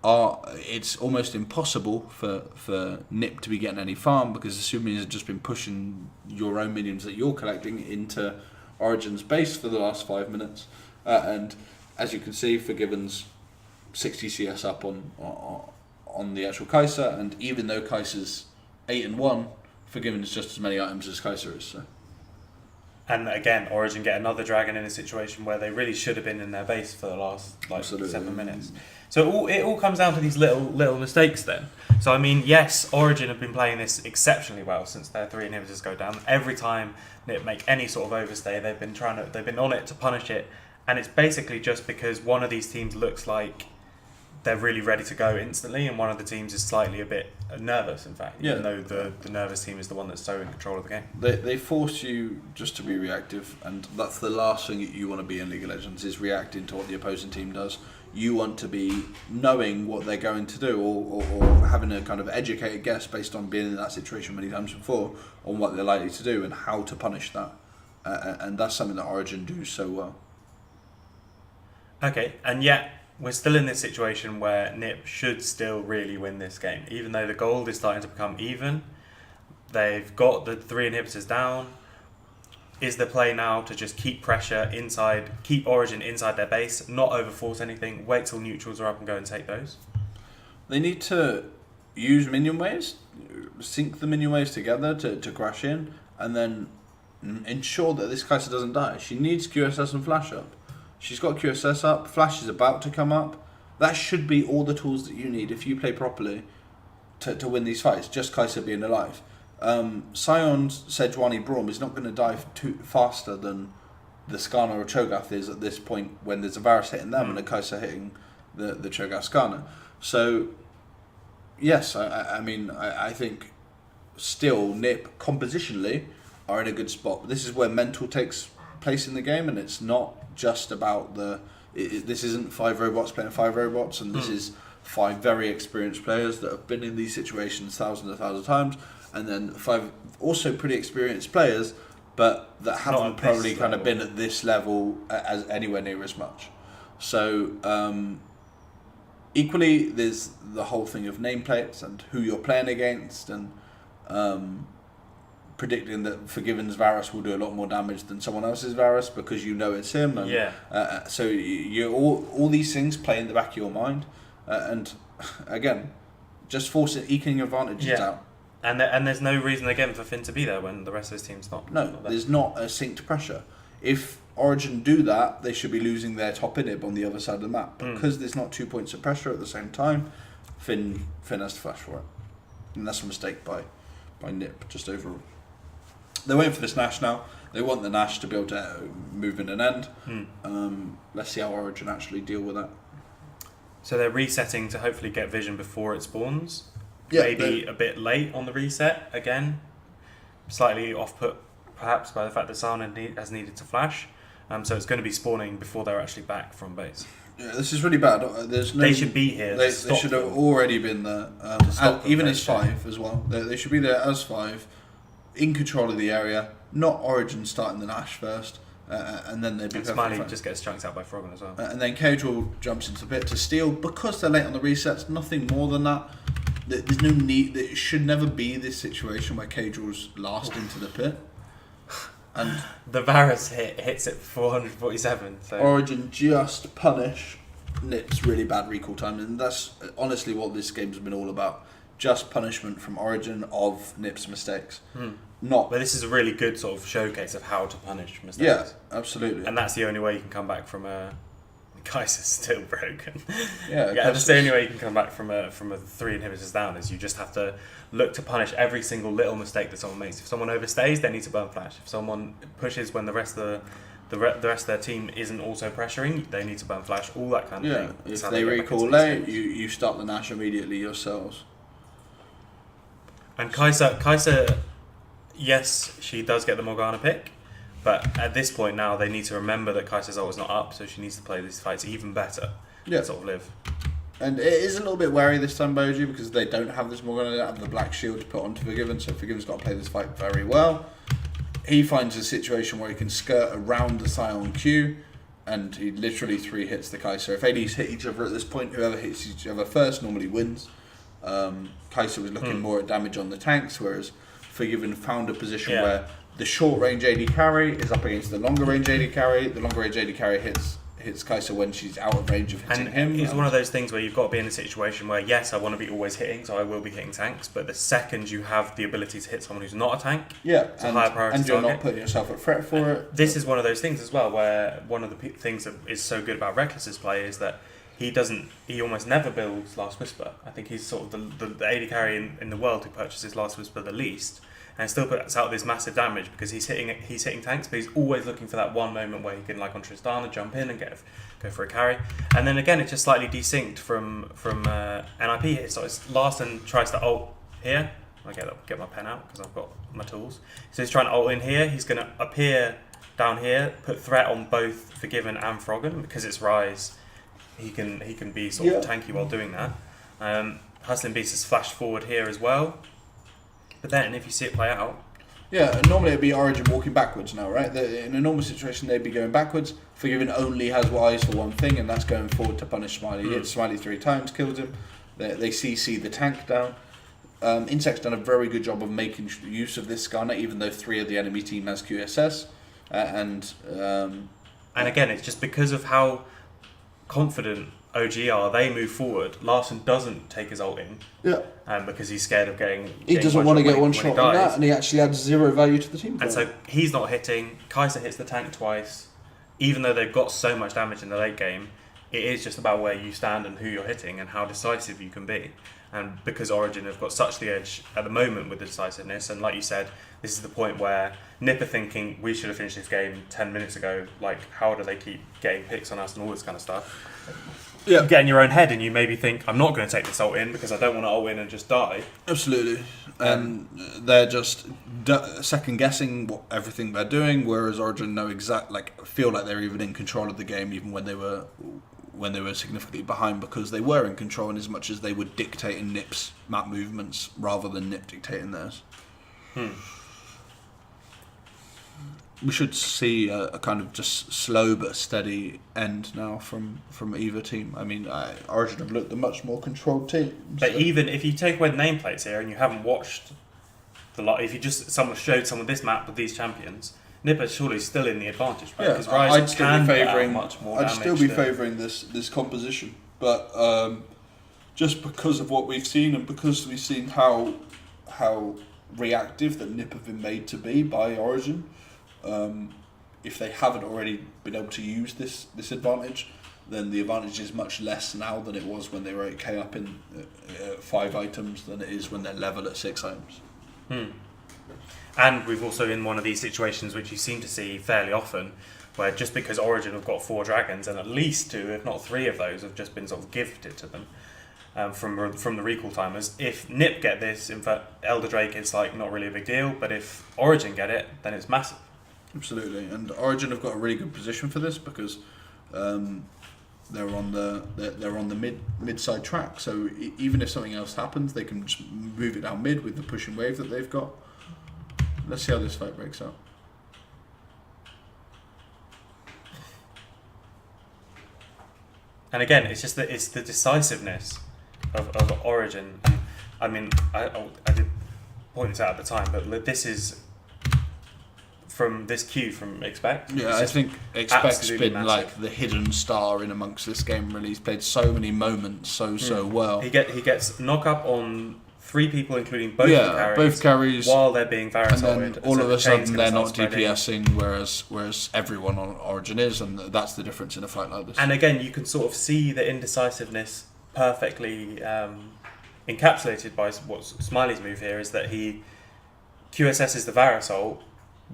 B: It's almost impossible for Nip to be getting any farm because the super minions have just been pushing your own minions that you're collecting into Origen's base for the last 5 minutes. And as you can see, Forgiven's 60 CS up on the actual Kaiser, and even though Kaiser's 8-1, Forgiven is just as many items as Kaiser is. So.
A: And again, Origen get another dragon in a situation where they really should have been in their base for the last 7 minutes. So it all comes down to these little mistakes then. So I mean, yes, Origen have been playing this exceptionally well since their 3 inhibitors go down. Every time they make any sort of overstay, they've been on it to punish it, and it's basically just because one of these teams looks like they're really ready to go instantly, and one of the teams is slightly a bit nervous, in fact, even though the nervous team is the one that's so in control of the game.
B: They force you just to be reactive, and that's the last thing you want to be in League of Legends, is reacting to what the opposing team does. You want to be knowing what they're going to do, or having a kind of educated guess based on being in that situation many times before, on what they're likely to do and how to punish that. And that's something that Origen do so well.
A: Okay, and yet we're still in this situation where NiP should still really win this game. Even though the gold is starting to become even, they've got the 3 inhibitors down. Is the play now to just keep pressure inside, keep Origen inside their base, not overforce anything, wait till neutrals are up and go and take those?
B: They need to use minion waves, sync the minion waves together to crash in, and then ensure that this Kai'Sa doesn't die. She needs QSS and Flash up. She's got QSS up, Flash is about to come up. That should be all the tools that you need if you play properly to win these fights, just Kai'Sa being alive. Sion's Sejuani Braum is not going to die too faster than the Skarner or Cho'Gath is at this point, when there's a Varus hitting them and a Kai'Sa hitting the Cho'Gath Skarner. So, yes, I think still NiP compositionally are in a good spot. This is where mental takes place in the game, and it's not just about this isn't 5 robots playing 5 robots, and this is 5 very experienced players that have been in these situations thousands of times, and then 5 also pretty experienced players, but that haven't probably kind of been at this level as anywhere near as much. So equally, there's the whole thing of nameplates and who you're playing against, and predicting that Forgiven's Varus will do a lot more damage than someone else's Varus because you know it's him. And, so you all these things play in the back of your mind, and again, just eking advantages out.
A: And there's no reason again for Finn to be there when the rest of his team's not.
B: No, there's not a synced pressure. If Origen do that, they should be losing their top inhib on the other side of the map, because there's not 2 points of pressure at the same time. Finn has to flash for it, and that's a mistake by NiP just overall. They're waiting for this Nash now. They want the Nash to be able to move in and end. Let's see how Origen actually deal with that.
A: So they're resetting to hopefully get vision before it spawns.
B: Yeah,
A: maybe a bit late on the reset again. Slightly off-put perhaps by the fact that Sana has needed to flash. So it's going to be spawning before they're actually back from base.
B: Yeah, this is really bad.
A: They should be here.
B: They should have already been there. Even as 5 as well. They should be there as 5, in control of the area. Not Origen starting the Nash first, and then they'd be perfectly
A: Smiley
B: fine.
A: just gets chunked out by Froggen as well.
B: And then Cagel jumps into the pit to steal because they're late on the resets. Nothing more than that. There's no need. There should never be this situation where Cagel's last into the pit. And
A: the Varus hits it for 447. So
B: Origen just punish NiP's really bad recall time, and that's honestly what this game's been all about. Just punishment from Origen of NiP's mistakes. Not.
A: But this is a really good sort of showcase of how to punish mistakes.
B: Yeah, absolutely.
A: And that's the only way you can come back from a Kai'Sa's still broken.
B: Yeah,
A: that's the only way you can come back from a 3 inhibitors down, is you just have to look to punish every single little mistake that someone makes. If someone overstays, they need to burn flash. If someone pushes when the rest of their team isn't also pressuring, they need to burn flash. All that kind of thing.
B: If they recall late, you start the Nash immediately yourselves.
A: And Kai'Sa, yes, she does get the Morgana pick, but at this point now they need to remember that Kai'Sa's ult is not up, so she needs to play these fights even better.
B: Yeah.
A: Sort of live.
B: And it is a little bit wary this time by OG because they don't have this Morgana, they don't have the black shield to put onto Forgiven, so Forgiven's got to play this fight very well. He finds a situation where he can skirt around the Sion Q, and he literally 3 hits the Kai'Sa. If ADs hit each other at this point, whoever hits each other first normally wins. Kai'Sa was looking more at damage on the tanks, whereas Forgiven found a position where the short range AD carry is up against the longer range AD carry. The longer range AD carry hits Kai'Sa when she's out of range of hitting him.
A: It's one of those things where you've got to be in a situation where, yes, I want to be always hitting, so I will be hitting tanks, but the second you have the ability to hit someone who's not a tank, it's a higher priority
B: and you're
A: target.
B: not putting yourself at threat for it.
A: This is one of those things as well, where one of the things that is so good about Reckless's play is that he almost never builds Last Whisper. I think he's sort of the AD carry in the world who purchases Last Whisper the least, and still puts out this massive damage because he's hitting tanks, but he's always looking for that one moment where he can, like on Tristana, jump in and go for a carry. And then again, it's just slightly desynced from NIP here. So it's Larson tries to ult here. I get my pen out because I've got my tools. So he's trying to ult in here. He's going to appear down here, put threat on both Forgiven and Froggen because it's Rise. He can be sort of tanky while doing that. Hustling Beast has flashed forward here as well. But then, if you see it play out...
B: Yeah, normally it'd be Origen walking backwards now, right? In a normal situation, they'd be going backwards. Forgiven only has eyes for one thing, and that's going forward to punish Smiley. Hits Smiley 3 times, kills him. They CC the tank down. Insect's done a very good job of making use of this Skarner, even though 3 of the enemy team has QSS. And
A: again, it's just because of how confident OG are, they move forward. Larson doesn't take his ult in.
B: Yeah.
A: Because he's scared of getting.
B: He doesn't want to get one shot on that, and he actually adds 0 value to the team.
A: And so he's not hitting. Kai'Sa hits the tank twice. Even though they've got so much damage in the late game, it is just about where you stand and who you're hitting and how decisive you can be. And because Origen have got such the edge at the moment with the decisiveness, and like you said, this is the point where NIP are thinking we should have finished this game 10 minutes ago. Like, how do they keep getting picks on us and all this kind of stuff? You get in your own head and you maybe think, I'm not going to take this ult in because I don't want to ult in and just die.
B: Absolutely. And they're just second guessing everything they're doing, whereas Origen know feel like they're even in control of the game, even when they were significantly behind, because they were in control in as much as they would dictate in NIP's map movements rather than NIP dictating theirs. We should see a kind of just slow but steady end now from either team. I mean, Origen have looked a much more controlled team.
A: But even if you take away the nameplates here and you haven't watched if you just showed someone this map with these champions, NIP are surely still in the advantage, right? Because
B: I'd still be favouring
A: much more damage.
B: I'd still be favouring this composition, but just because of what we've seen and because we've seen how reactive that NIP have been made to be by Origen. If they haven't already been able to use this advantage, then the advantage is much less now than it was when they were 8k up in 5 items than it is when they're level at 6 items.
A: And we've also in one of these situations which you seem to see fairly often, where just because Origen have got 4 dragons and at least 2, if not 3 of those have just been sort of gifted to them from the recall timers. If NIP get this, in fact, Elder Drake it's like not really a big deal, but if Origen get it, then it's massive.
B: Absolutely, and Origen have got a really good position for this because they're on the mid side track. So even if something else happens, they can just move it down mid with the pushing wave that they've got. Let's see how this fight breaks out.
A: And again, it's just it's the decisiveness of Origen. And I mean, I did point this out at the time, but this is from this cue from Expect.
B: Yeah, I think Expect's been massive. Like the hidden star in amongst this game. Really, he's played so many moments so well.
A: He gets knock up on 3 people, including both carries, while they're being Varus-ulted.
B: And then all of a sudden they're not DPSing, whereas everyone on Origen is, and that's the difference in a fight like this.
A: And again, you can sort of see the indecisiveness perfectly encapsulated by what Smiley's move here is that he QSS's the Varus ult,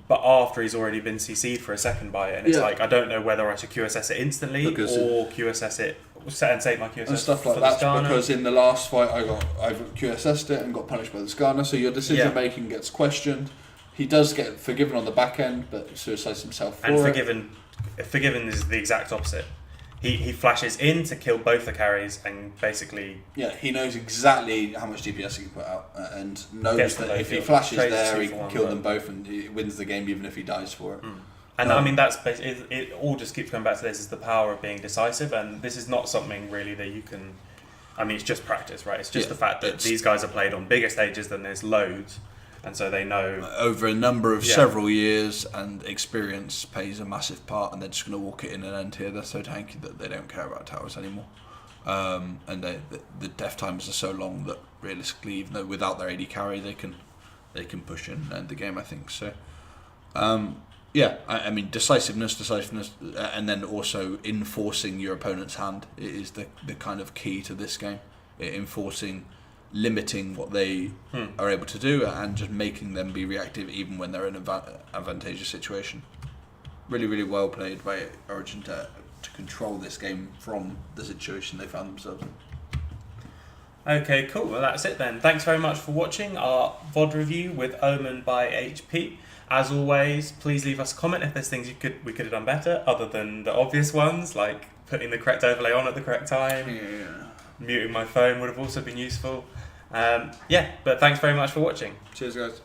A: but after he's already been CC'd for a second by it, and it's like, I don't know whether I should QSS it instantly or QSS it and save my QSS
B: and stuff like that. Because in the last fight I've QSS'd it and got punished by the Skarner, so your decision making gets questioned. He does get forgiven on the back end, but suicides himself for
A: it. Forgiven is the exact opposite. He flashes in to kill both the carries and basically...
B: Yeah, he knows exactly how much DPS he can put out and knows that if he flashes there, he can kill them both and he wins the game even if he dies for it.
A: And I mean, that's it all just keeps going back to this, is the power of being decisive, and this is not something really that you can... I mean, it's just practice, right? It's just the fact that these guys are played on bigger stages than there's loads, and so they know...
B: Over a number of several years, and experience plays a massive part, and they're just going to walk it in and end here. They're so tanky that they don't care about towers anymore. And the death times are so long that realistically, even though without their AD carry, they can push in and end the game, I think. So, I mean, decisiveness, and then also enforcing your opponent's hand is the kind of key to this game. Enforcing limiting what they are able to do and just making them be reactive even when they're in an advantageous situation. Really, really well played by Origen to control this game from the situation they found themselves in.
A: Okay, cool. Well, that's it then. Thanks very much for watching our VoD review with Omen by HP. As always, please leave us a comment if there's things we could have done better, other than the obvious ones, like putting the correct overlay on at the correct time.
B: Yeah.
A: Muting my phone would have also been useful. But thanks very much for watching.
B: Cheers, guys.